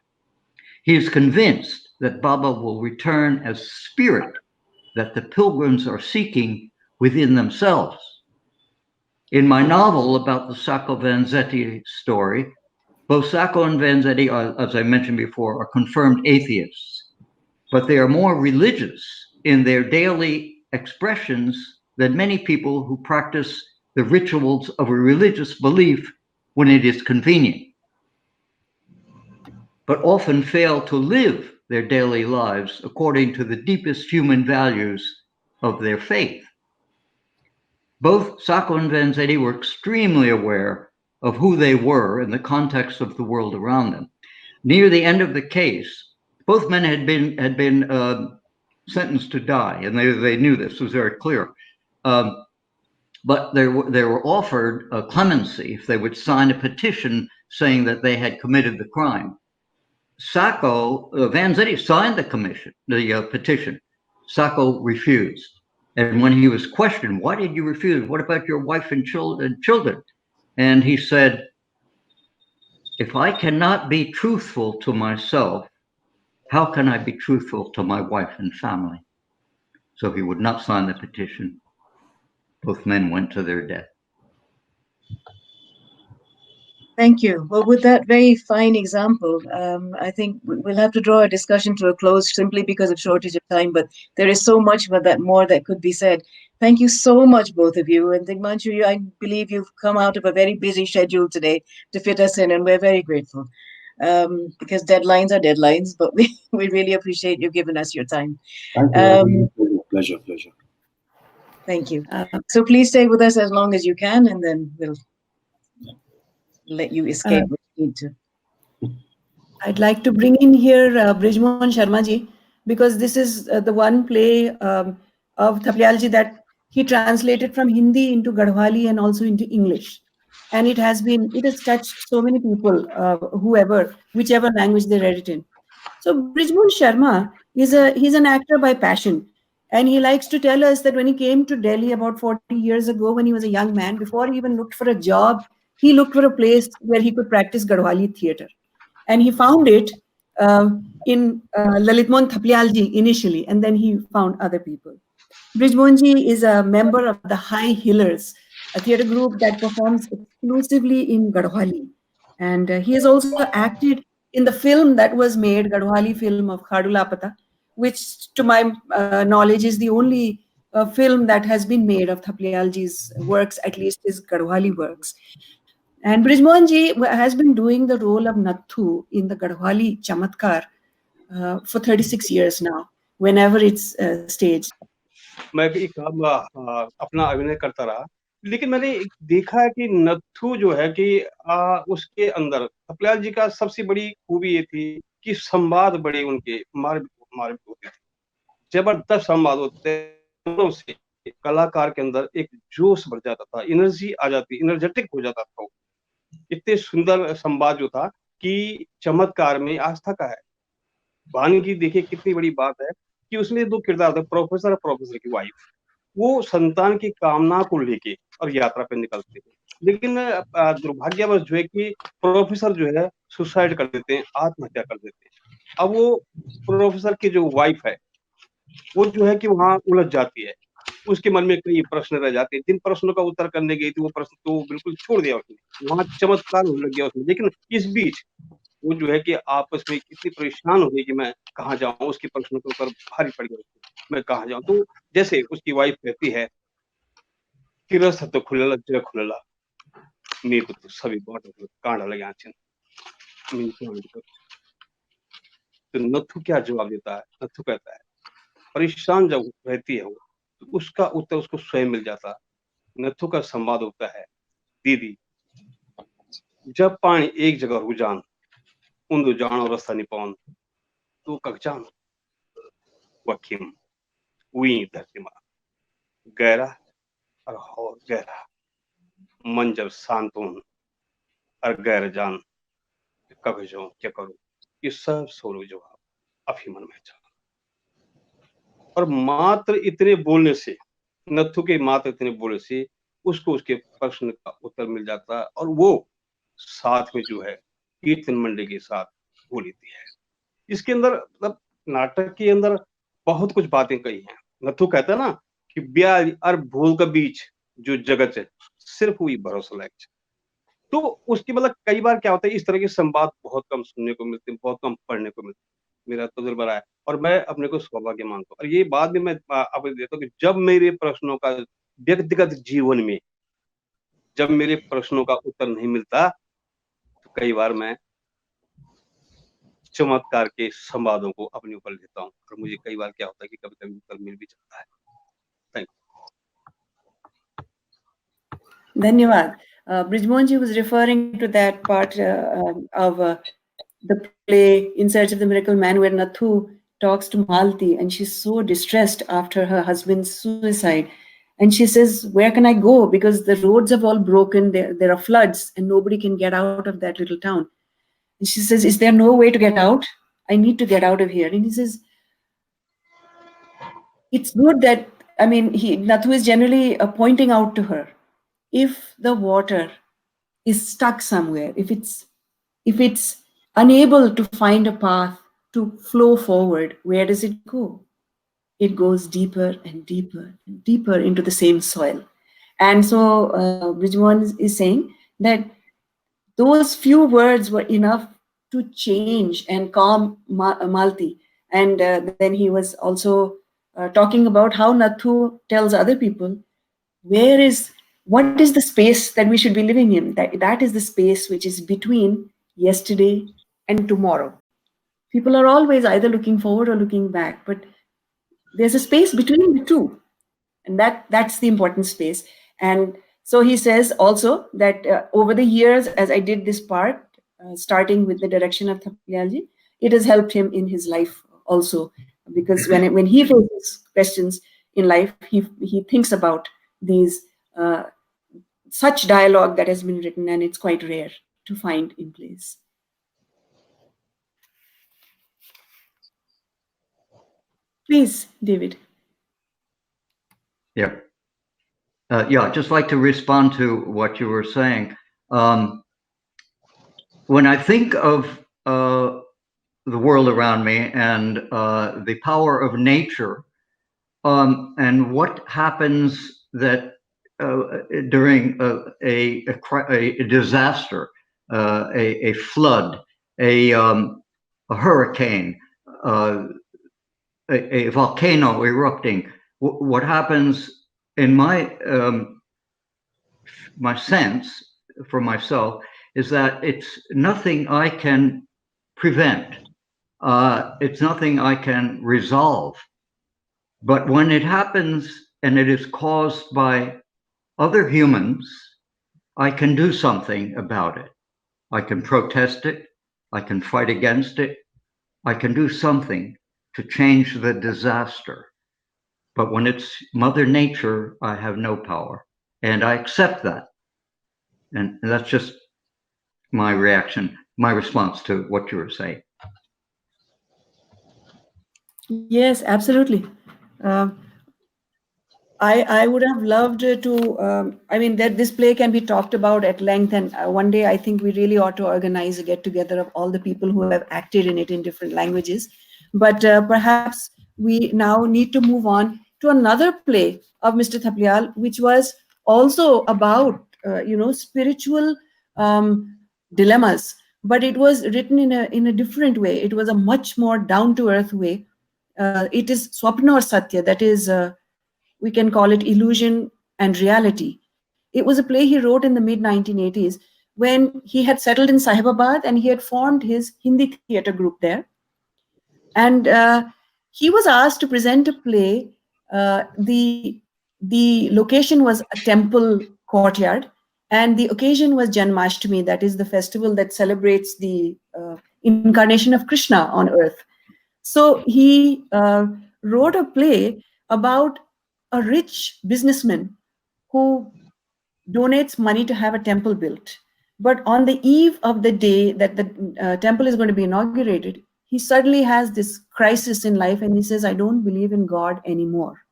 He is convinced that Baba will return as spirit that the pilgrims are seeking within themselves. In my novel about the Sacco Vanzetti story, both Sacco and Vanzetti, as I mentioned before, are confirmed atheists, but they are more religious in their daily expressions than many people who practice the rituals of a religious belief when it is convenient, but often fail to live their daily lives according to the deepest human values of their faith. Both Sacco and Vanzetti were extremely aware of who they were in the context of the world around them. Near the end of the case, both men had been sentenced to die, and they knew this. It was very clear. But they were offered clemency if they would sign a petition saying that they had committed the crime. Vanzetti signed the petition. Sacco refused. And when he was questioned, why did you refuse? What about your wife and children? And he said, if I cannot be truthful to myself, how can I be truthful to my wife and family? So he would not sign the petition. Both men went to their death. Thank you. Well, with that very fine example, I think we'll have to draw our discussion to a close simply because of shortage of time, but there is so much more that could be said. Thank you so much, both of you. And Tigmanshu, I believe you've come out of a very busy schedule today to fit us in, and we're very grateful. Because deadlines are deadlines, but we really appreciate you giving us your time. Thank you. Pleasure. Thank you. So please stay with us as long as you can, and then we'll let you escape what you need to. I'd like to bring in here Brijman Sharmajee, because this is the one play of Thapalyalji that he translated from Hindi into Garhwali and also into English. And it has touched so many people, whichever language they read it in. So Brijman Sharma he's an actor by passion. And he likes to tell us that when he came to Delhi about 40 years ago, when he was a young man, before he even looked for a job, he looked for a place where he could practice Garhwali theatre. And he found it in Lalit Mohan Thapalyal initially, and then he found other people. Brijmanji is a member of the High Hillers, a theatre group that performs exclusively in Garhwali. And he has also acted in the film that was made, Garhwali film of Khadu Lapata, which to my knowledge is the only film that has been made of Thapalyalji's works, at least his Garhwali works. And Brijmanji has been doing the role of Nathu in the Garhwali Chamatkar for 36 years now, whenever it's staged. मैं भी अपना अभिनय करता रहा, लेकिन मैंने देखा है कि नत्थु जो है कि उसके अंदर थपलियाल जी का सबसे बड़ी खूबी ये थी कि संवाद बड़े उनके मार्मिक होते थे, जबरदस्त संवाद होते से कलाकार के अंदर एक जोश भर जाता था, एनर्जी आ जाती, एनर्जेटिक हो जाता था। इतने सुंदर संवाद जो था कि चमत्कार में आस्था का है। वाणी की देखिए कितनी बड़ी बात है कि उसमें दो किरदार थे, प्रोफेसर और प्रोफेसर की वाइफ। वो संतान की कामना को लेके और यात्रा पे निकलते हैं, लेकिन दुर्भाग्यवश जो है कि प्रोफेसर जो है सुसाइड कर देते हैं, आत्महत्या कर देते हैं। अब वो प्रोफेसर की जो वाइफ है वो जो है कि वहां उलझ जाती है, उसके मन में कई प्रश्न रह जाते हैं। जिन प्रश्नों का उत्तर करने गई थी वो प्रश्न तो बिल्कुल छोड़ दिया उसने, वहां चमत्कार होने लग गया उसमें। लेकिन इस बीच वो जो है कि आपस में इतनी परेशान हो गई कि मैं कहाँ जाऊं, उसके प्रश्नों के ऊपर भारी पड़ गया। मैं कहाँ जाऊं। तो जैसे उसकी वाइफ कहती है कि रस तो खुलेला जग खुलेला, मेरे को तो सभी बात कांड लगे आंचन। तो नथु क्या जवाब देता है? नथु कहता है, परेशान जब रहती है वो, तो उसका उत्तर उसको स्वयं मिल जाता है। नथु का संवाद होता है, दीदी जब पानी एक जगह रुझान उन जानो रास्ता नहीं पाउन तो कगजान वकीम हुई धरती माँ गहरा और गहरा मन जब शांत हो और गहर जान कब जाऊं क्या करूं, ये सब सोलो जवाब अभी मन में चला। और मात्र इतने बोलने से, नथु के मात्र इतने बोलने से उसको उसके प्रश्न का उत्तर मिल जाता है, और वो साथ में जो है कीर्तन मंडली के साथ हो लेती है। इसके अंदर मतलब नाटक के अंदर बहुत कुछ बातें कही हैं। नथु कहता है ना कि ब्याह और भूल का बीच जो जगत है सिर्फ वही भरोसा लायक है। तो उसकी मतलब कई बार क्या होता है, इस तरह के संवाद बहुत कम सुनने को मिलते हैं, बहुत कम पढ़ने को मिलते हैं। मेरा तजुर्बा रहा है और मैं अपने को सौभाग्य मानता हूँ। और ये बात भी मैं आपको देता हूँ कि जब मेरे प्रश्नों का व्यक्तिगत जीवन में जब मेरे प्रश्नों का उत्तर नहीं मिलता, तो कई बार मैं चमत्कार के संवादों को अपने ऊपर लेता हूँ, और मुझे कई बार क्या होता है कि कभी कभी उत्तर मिल भी जाता है। Thank you. Dhanyawad. Brijmanji was referring to that part of the play In Search of the Miracle Man, where Nathu talks to Malti and she's so distressed after her husband's suicide. And she says, where can I go? Because the roads have all broken, there are floods and nobody can get out of that little town. And she says, is there no way to get out? I need to get out of here. And he says, it's good that, I mean, Nathu is generally pointing out to her, if the water is stuck somewhere, if it's unable to find a path to flow forward, where does it go? It goes deeper and deeper and deeper into the same soil. And so Brijman is saying that those few words were enough to change and calm Malti. And then he was also talking about how Nathu tells other people, what is the space that we should be living in? That is the space which is between yesterday and tomorrow. People are always either looking forward or looking back, but there's a space between the two. And that's the important space. And so he says also that over the years, as I did this part, starting with the direction of Thapalyalji, it has helped him in his life also. Because when he faces questions in life, he thinks about these such dialogue that has been written, and it's quite rare to find in plays. Please, David. Yeah. I'd just like to respond to what you were saying. When I think of the world around me and the power of nature, and what happens that during a disaster, a flood, a hurricane, a volcano erupting, what happens in my sense for myself is that it's nothing I can prevent. It's nothing I can resolve. But when it happens and it is caused by other humans, I can do something about it. I can protest it. I can fight against it. I can do something to change the disaster. But when it's Mother Nature, I have no power. And I accept that. And that's just my reaction, my response to what you were saying. Yes, absolutely. I would have loved to, I mean, this play can be talked about at length, and one day I think we really ought to organize a get-together of all the people who have acted in it in different languages. But perhaps we now need to move on to another play of Mr. Thapalyal, which was also about, spiritual dilemmas, but it was written in a different way. It was a much more down-to-earth way. It is Swapna or Satya, that is, we can call it illusion and reality. It was a play he wrote in the mid-1980s when he had settled in Sahibabad and he had formed his Hindi theatre group there. And he was asked to present a play. The location was a temple courtyard, and the occasion was Janmashtami, that is the festival that celebrates the incarnation of Krishna on earth. So he wrote a play about a rich businessman who donates money to have a temple built. But on the eve of the day that the temple is going to be inaugurated, he suddenly has this crisis in life and he says, I don't believe in God anymore.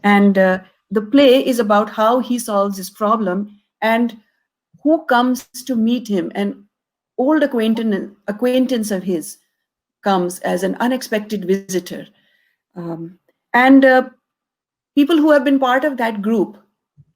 And the play is about how he solves this problem and who comes to meet him. An old acquaintance of his comes as an unexpected visitor. And people who have been part of that group,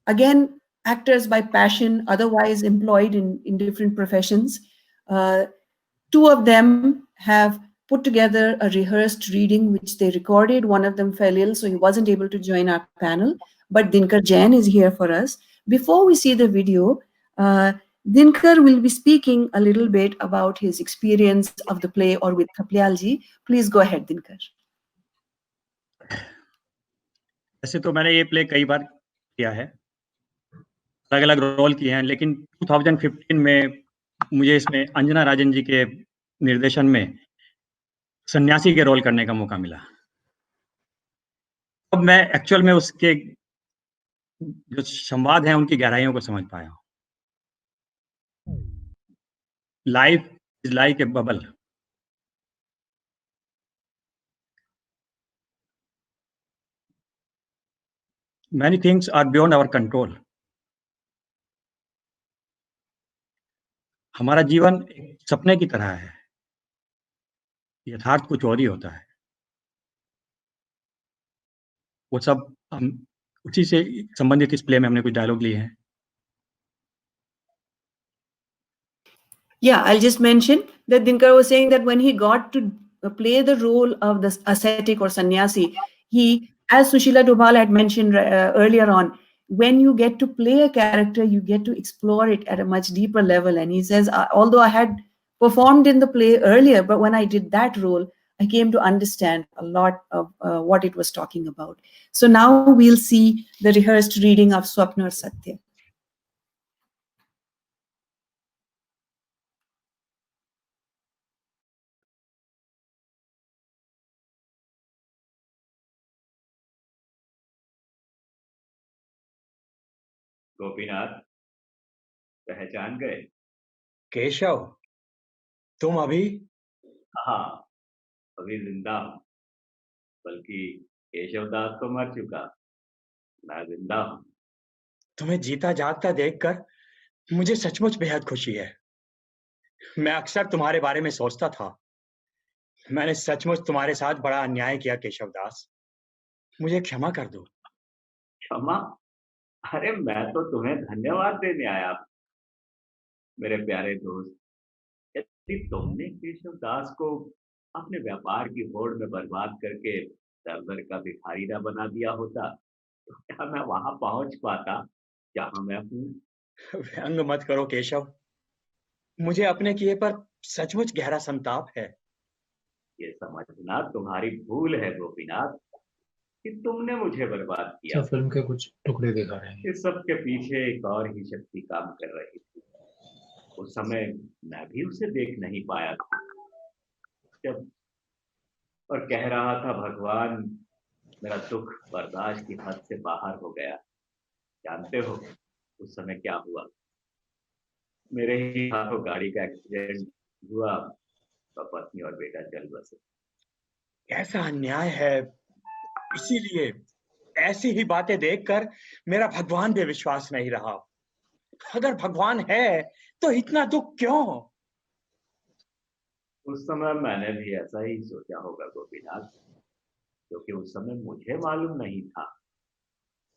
again, actors by passion, otherwise employed in different professions. Two of them have put together a rehearsed reading, which they recorded. One of them fell ill, so he wasn't able to join our panel. But Dinkar Jain is here for us. Before we see the video, Dinkar will be speaking a little bit about his experience of the play or with Thapalyal ji. Please go ahead, Dinkar. ऐसे तो मैंने ये play कई बार किया है, अलग अलग role किए हैं, लेकिन 2015 में मुझे इसमें अंजना राजन जी के निर्देशन में सन्यासी के रोल करने का मौका मिला। अब मैं एक्चुअल में उसके जो संवाद हैं उनकी गहराइयों को समझ पाया हूँ। Life is like a bubble. Many things are beyond our control. हमारा जीवन एक सपने की तरह है, यथार्थ कुछ और ही होता है। वो सब हम उसी से संबंधित इस प्ले में हमने कुछ डायलॉग लिए हैं। Yeah, I'll just mention that Dinkar was saying that when he got to play the role of the ascetic or sannyasi, he, as Sushila Dobhal had mentioned earlier on, when you get to play a character, you get to explore it at a much deeper level. And he says, although I had performed in the play earlier, but when I did that role, I came to understand a lot of what it was talking about. So now we'll see the rehearsed reading of Swapna or Satya. Gopinath, पहचान गए? केशव, तुम अभी? हाँ, अभी जिंदा हूँ, बल्कि केशव दास तो मर चुका, मैं जिंदा हूँ। तुम्हें जीता जागता देखकर मुझे सचमुच बेहद खुशी है। मैं अक्सर तुम्हारे बारे में सोचता था। मैंने सचमुच तुम्हारे साथ बड़ा अन्याय किया केशव दास, मुझे क्षमा कर दो। क्षमा? अरे मैं तो तुम्हें धन्यवाद देने आया, मेरे प्यारे दोस्त। यदि तुमने केशव दास को अपने व्यापार की होड़ में बर्बाद करके दर का भिखारी न बना दिया होता, तो क्या मैं वहां पहुंच पाता जहां मैं हूँ? व्यंग मत करो केशव, मुझे अपने किए पर सचमुच गहरा संताप है। ये समझना तुम्हारी भूल है गोपीनाथ कि तुमने मुझे बर्बाद किया। फिल्म के कुछ टुकड़े दिखा रहे हैं। इस सब के पीछे एक और ही शक्ति काम कर रही थी। उस समय मैं भी उसे देख नहीं पाया था जब, और कह रहा था भगवान, मेरा दुख बर्दाश्त की हद से बाहर हो गया। जानते हो उस समय क्या हुआ? मेरे ही हाथों गाड़ी का एक्सीडेंट हुआ, पत्नी और बेटा चल बसे। ऐसा अन्याय है, इसीलिए ऐसी ही बातें देखकर मेरा भगवान पे विश्वास नहीं रहा। अगर भगवान है तो इतना दुख क्यों? उस समय मैंने भी ऐसा ही सोचा होगा गोपीनाथ, क्योंकि उस समय मुझे मालूम नहीं था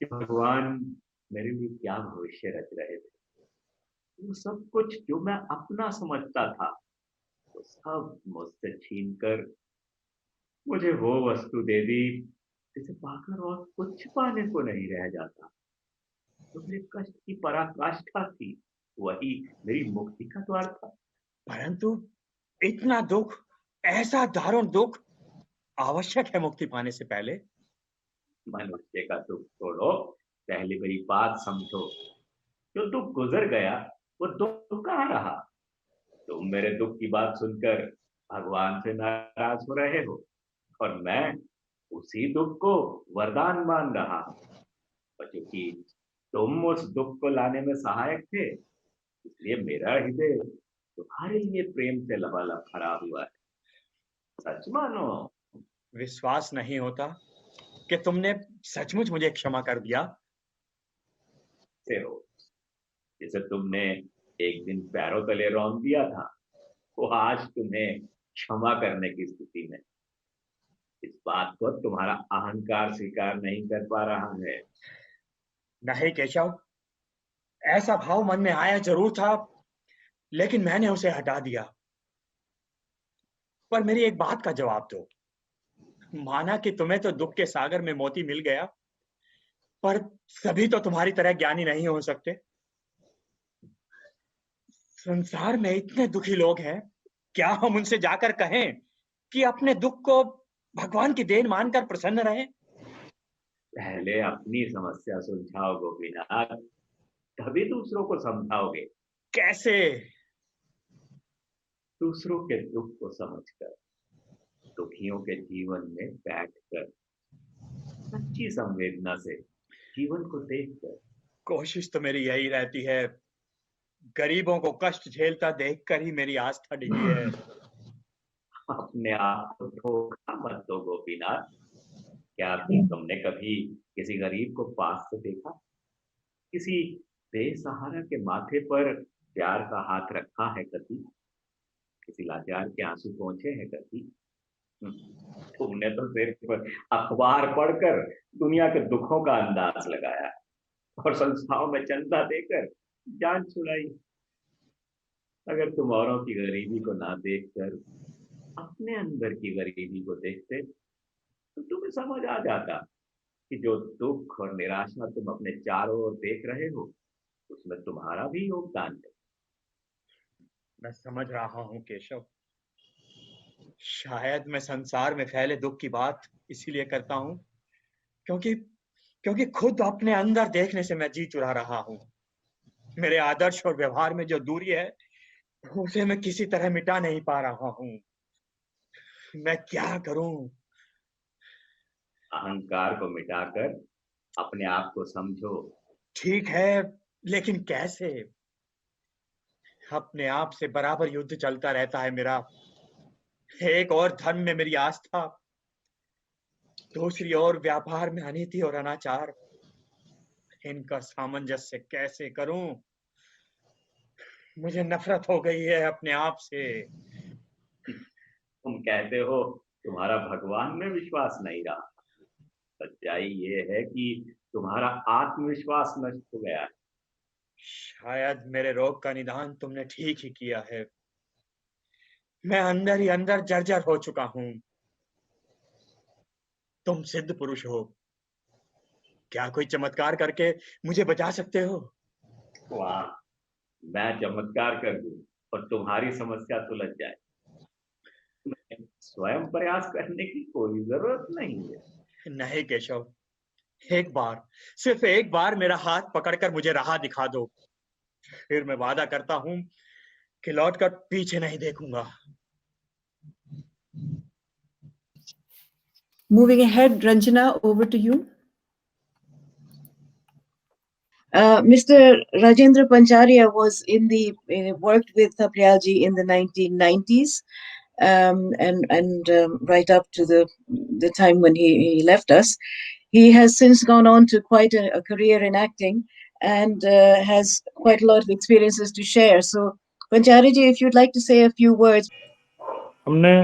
कि भगवान मेरे लिए क्या भविष्य रच रहे थे। वो सब कुछ जो मैं अपना समझता था, वो सब मुझसे छीनकर मुझे वो वस्तु दे दी जिसे पाकर और कुछ पाने को नहीं रह जाता। जो मेरे कष्ट की पराकाष्ठा थी, वही मेरी मुक्ति का द्वार था। परंतु इतना दुख, ऐसा दारुण दुख आवश्यक है मुक्ति पाने से पहले। मनुष्य का दुख छोड़ो, पहले मेरी बात समझो। जो दुख गुजर गया वो दुख कहाँ रहा? तुम मेरे दुख की बात सुनकर भगवान से नाराज हो रहे हो, और मैं उसी दुख को वरदान मान रहा हूं। और क्योंकि तुम उस दुख को लाने में सहायक थे, इसलिए मेरा हृदय तुम्हारे लिए प्रेम से लबालब भरा हुआ है। सच मानो। विश्वास नहीं होता कि तुमने सचमुच मुझे क्षमा कर दिया। से हो जिसे तुमने एक दिन पैरों तले रौंद दिया था, वो आज तुम्हें क्षमा करने की स्थिति में। इस बात को तुम्हारा अहंकार स्वीकार नहीं कर पा रहा है। नहीं केशव, ऐसा भाव मन में आया जरूर था, लेकिन मैंने उसे हटा दिया। पर मेरी एक बात का जवाब दो। माना कि तुम्हें तो दुख के सागर में मोती मिल गया, पर सभी तो तुम्हारी तरह ज्ञानी नहीं हो सकते। संसार में इतने दुखी लोग हैं, क्या हम उनसे जाकर कहें कि अपने दुख को भगवान की देन मानकर प्रसन्न रहें? पहले अपनी समस्या सुलझाओ गोपीनाथ, तभी दूसरों को समझाओगे। कैसे? दूसरों के दुख को समझकर, दुखियों के जीवन में बैठकर, सच्ची संवेदना से जीवन को देखकर। कोशिश तो मेरी यही रहती है। गरीबों को कष्ट झेलता देखकर ही मेरी आस्था डिगी है। अपने आप को धोखा मत दो गोपीनाथ। क्या तुमने कभी किसी गरीब को पास से देखा? किसी बेसहारा के माथे पर प्यार का हाथ रखा है कभी? किसी लाचार के आंसू पहुंचे हैं कभी? तुमने तो सिर्फ अखबार पढ़कर दुनिया के दुखों का अंदाज लगाया और संस्थाओं में चंदा देकर जान छुड़ाई। अगर तुम औरों की गरीबी को ना देखकर अपने अंदर की गरीबी को देखते, तो तुम्हें समझ आ जाता कि जो दुख और निराशा तुम अपने चारों ओर देख रहे हो, उसमें तुम्हारा भी योगदान है। मैं समझ रहा हूं केशव। शायद मैं संसार में फैले दुख की बात इसीलिए करता हूं क्योंकि खुद अपने अंदर देखने से मैं जी चुरा रहा हूं। मेरे आदर्श और व्यवहार में जो दूरी है, उसे मैं किसी तरह मिटा नहीं पा रहा हूं। मैं क्या करूं? अहंकार को मिटाकर अपने आप को समझो। ठीक है, लेकिन कैसे? अपने आप से बराबर युद्ध चलता रहता है मेरा। एक और धर्म में मेरी आस्था, दूसरी ओर व्यापार में अनीति और अनाचार। इनका सामंजस्य कैसे करूं? मुझे नफरत हो गई है अपने आप से। तुम कहते हो तुम्हारा भगवान में विश्वास नहीं रहा। सच्चाई ये है कि तुम्हारा आत्मविश्वास नष्ट हो गया है। शायद मेरे रोग का निदान तुमने ठीक ही किया है। मैं अंदर ही अंदर जर्जर हो चुका हूं। तुम सिद्ध पुरुष हो, क्या कोई चमत्कार करके मुझे बचा सकते हो? वाह, मैं चमत्कार कर दूं और तुम्हारी समस्या सुलझ जाए। स्वयं प्रयास करने की कोई जरूरत नहीं है। नहीं केशव, एक बार, सिर्फ एक बार मेरा हाथ पकड़कर मुझे राह दिखा दो, फिर मैं वादा करता हूं कि लौटकर पीछे नहीं देखूंगा। Moving ahead, Ranjana, over to you. Mr. Rajendra Pancharia was worked with Thapalyal ji in the 1990s, and right up to the time when he left us. He has since gone on to quite a career in acting and has quite a lot of experiences to share. So, Pancharia ji, if you'd like to say a few words. हमने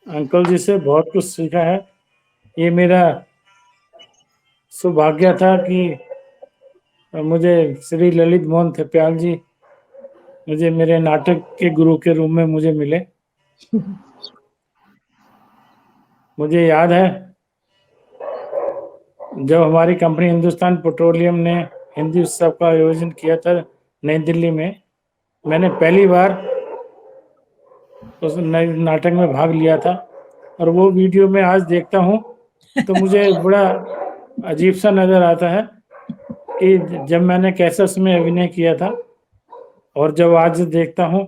uncle जी से बहुत कुछ सीखा है। ये मेरा सौभाग्य था कि मुझे श्री ललित मोहन थपयाल जी मुझे मेरे नाटक के गुरु के रूप में मुझे मिले। मुझे याद है जब हमारी कंपनी हिंदुस्तान पेट्रोलियम ने हिंदी उत्सव का आयोजन किया था नई दिल्ली में, मैंने पहली बार उस नाटक में भाग लिया था और वो वीडियो में आज देखता हूँ तो मुझे बड़ा अजीब सा नज़र आता है कि जब मैंने कैसे उसमें अभिनय किया था और जब आज देखता हूँ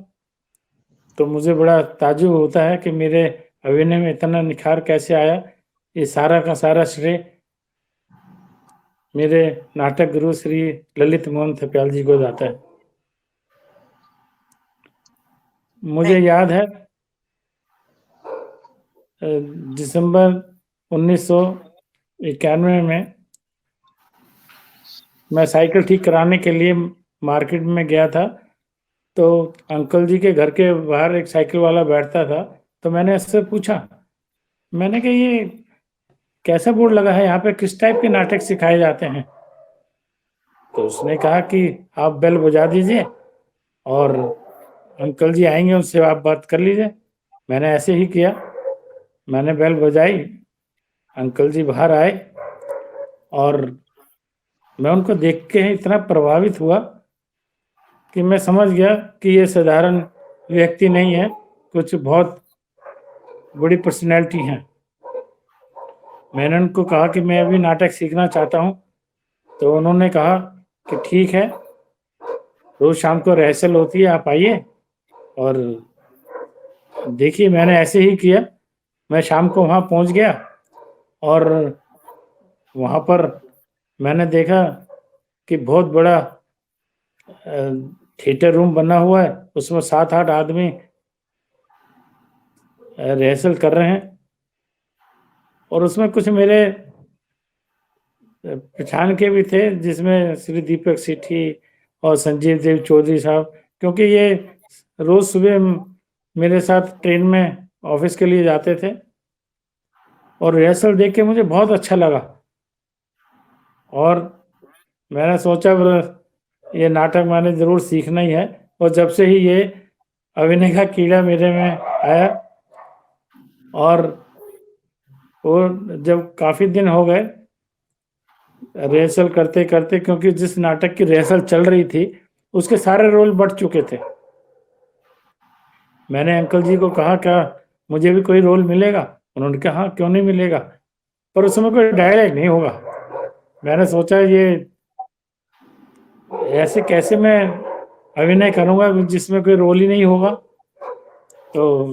तो मुझे बड़ा ताज्जुब होता है कि मेरे अभिनय में इतना निखार कैसे आया। ये सारा का सारा श्रेय मेरे नाटक गुरु श्री ललित मोहन थपयाल जी को जाता है। मुझे याद है दिसंबर 1991 में मैं साइकिल ठीक कराने के लिए मार्केट में गया था, तो अंकल जी के घर के बाहर एक साइकिल वाला बैठता था, तो मैंने उससे पूछा, मैंने कहा ये कैसा बोर्ड लगा है, यहाँ पे किस टाइप के नाटक सिखाए जाते हैं? तो उसने कहा कि आप बेल बजा दीजिए और अंकल जी आएंगे, उनसे आप बात कर लीजिए। मैंने ऐसे ही किया, मैंने बेल बजाई, अंकल जी बाहर आए और मैं उनको देख के इतना प्रभावित हुआ कि मैं समझ गया कि ये साधारण व्यक्ति नहीं है, कुछ बहुत बड़ी पर्सनैलिटी हैं। मैंने उनको कहा कि मैं अभी नाटक सीखना चाहता हूँ, तो उन्होंने कहा कि ठीक है, रोज़ शाम को रिहर्सल होती है, आप आइए। और देखिए मैंने ऐसे ही किया, मैं शाम को वहाँ पहुँच गया और वहाँ पर मैंने देखा कि बहुत बड़ा थिएटर रूम बना हुआ है, उसमें 7-8 आदमी रिहर्सल कर रहे हैं और उसमें कुछ मेरे पहचान के भी थे, जिसमें श्री दीपक सेठी और संजीव देव चौधरी साहब, क्योंकि ये रोज़ सुबह मेरे साथ ट्रेन में ऑफिस के लिए जाते थे और रिहर्सल देख के मुझे बहुत अच्छा लगा और मैंने सोचा ये नाटक मैंने ज़रूर सीखना ही है। और जब से ही ये अभिनय का कीड़ा मेरे में आया और जब काफ़ी दिन हो गए रिहर्सल करते करते, क्योंकि जिस नाटक की रिहर्सल चल रही थी उसके सारे रोल बढ़ चुके थे, मैंने अंकल जी को कहा क्या मुझे भी कोई रोल मिलेगा? उन्होंने कहा हाँ क्यों नहीं मिलेगा, पर उस समय कोई डायलॉग नहीं होगा। मैंने सोचा ये ऐसे कैसे मैं अभिनय करूँगा जिसमें कोई रोल ही नहीं होगा। तो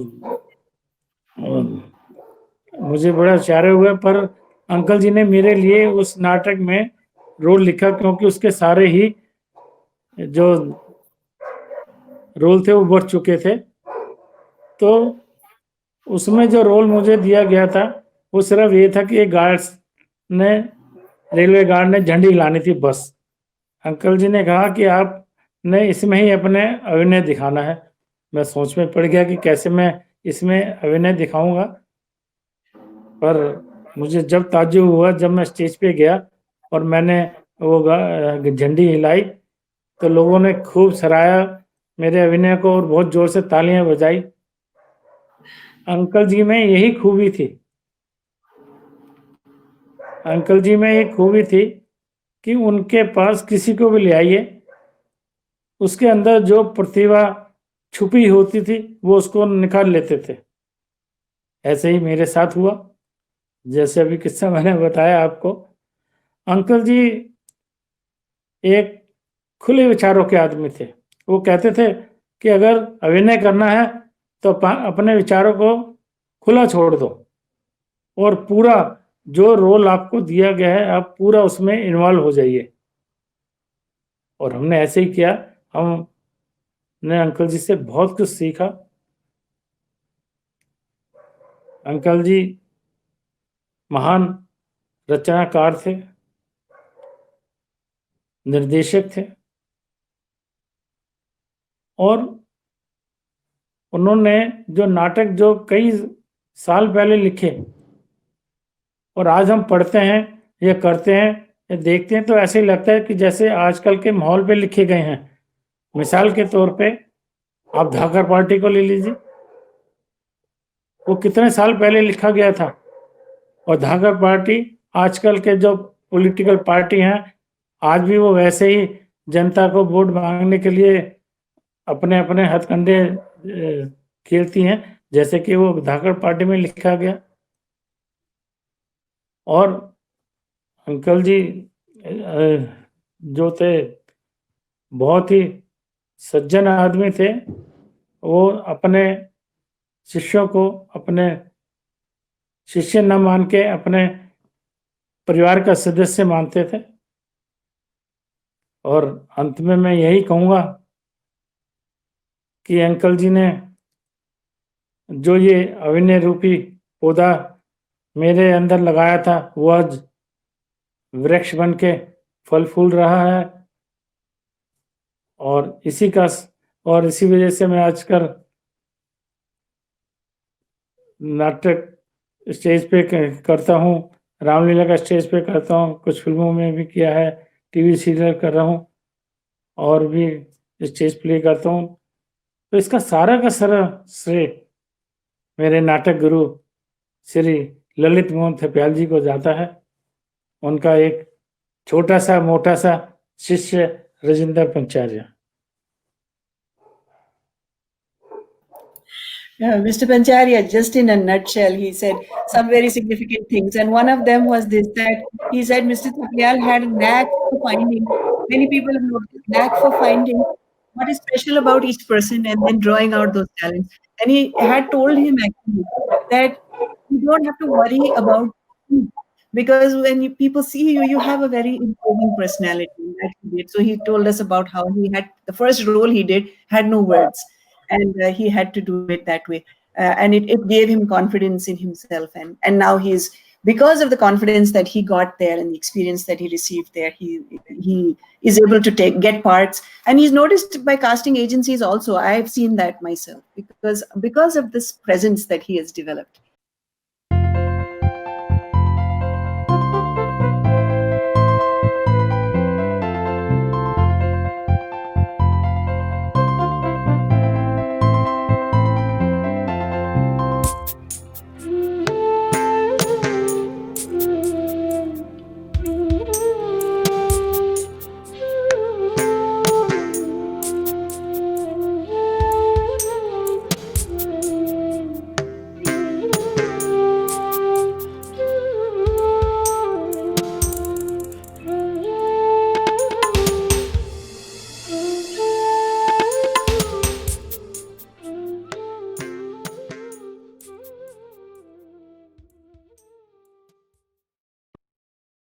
मुझे बड़ा आश्चर्य हुआ, पर अंकल जी ने मेरे लिए उस नाटक में रोल लिखा, क्योंकि उसके सारे ही जो रोल थे वो बढ़ चुके थे। तो उसमें जो रोल मुझे दिया गया था वो सिर्फ ये था कि एक गार्ड्स ने, रेलवे गार्ड ने झंडी हिलानी थी बस। अंकल जी ने कहा कि आपने इसमें ही अपने अभिनय दिखाना है। मैं सोच में पड़ गया कि कैसे मैं इसमें अभिनय दिखाऊंगा, पर मुझे जब ताज्जुब हुआ जब मैं स्टेज पे गया और मैंने वो झंडी हिलाई तो लोगों ने खूब सराहा मेरे अभिनय को और बहुत जोर से तालियां बजाई। अंकल जी में यही खूबी थी, अंकल जी में एक खूबी थी कि उनके पास किसी को भी ले आइए, उसके अंदर जो प्रतिभा छुपी होती थी वो उसको निकाल लेते थे। ऐसे ही मेरे साथ हुआ, जैसे अभी किस्सा मैंने बताया आपको। अंकल जी एक खुले विचारों के आदमी थे। वो कहते थे कि अगर अभिनय करना है तो अपने विचारों को खुला छोड़ दो और पूरा जो रोल आपको दिया गया है आप पूरा उसमें इन्वॉल्व हो जाइए। और हमने ऐसे ही किया, हमने अंकल जी से बहुत कुछ सीखा। अंकल जी महान रचनाकार थे, निर्देशक थे और उन्होंने जो नाटक जो कई साल पहले लिखे और आज हम पढ़ते हैं या करते हैं या देखते हैं तो ऐसे ही लगता है कि जैसे आजकल के माहौल पे लिखे गए हैं। मिसाल के तौर पे आप धाकर पार्टी को ले लीजिए, वो कितने साल पहले लिखा गया था और धाकड़ पार्टी आजकल के जो पॉलिटिकल पार्टी हैं, आज भी वो वैसे ही जनता को वोट मांगने के लिए अपने अपने हथकंडे खेलती हैं, जैसे कि वो धाकड़ पार्टी में लिखा गया। और अंकल जी जो थे बहुत ही सज्जन आदमी थे। वो अपने शिष्यों को अपने शिष्य न मान के अपने परिवार का सदस्य मानते थे। और अंत में मैं यही कहूँगा कि अंकल जी ने जो ये अभिनय रूपी पौधा मेरे अंदर लगाया था, वो आज वृक्ष बन के फल फूल रहा है। और इसी वजह से मैं आजकल नाटक स्टेज पे करता हूँ, रामलीला का स्टेज पे करता हूँ, कुछ फिल्मों में भी किया है, टीवी सीरियल कर रहा हूँ और भी स्टेज प्ले करता हूँ। तो इसका सारा का सारा श्रेय मेरे नाटक गुरु श्री ललित मोहन थपलियाल जी को जाता है। उनका एक छोटा सा मोटा सा शिष्य Rajendra पंचार्य। Mr. Pancharya, just in a nutshell, he said some very significant things. And one of them was this, that he said Mr. Thapalyal had a knack for finding, many people have noticed, knack for finding what is special about each person and then drawing out those talents. And he had told him actually that you don't have to worry about you, because when people see you, you have a very improving personality. That he did. So he told us about how he had, the first role he did had no words. And he had to do it that way. And it gave him confidence in himself. And now he's, because of the confidence that he got there and the experience that he received there, he is able to get parts. And he's noticed by casting agencies also. I've seen that myself, because of this presence that he has developed.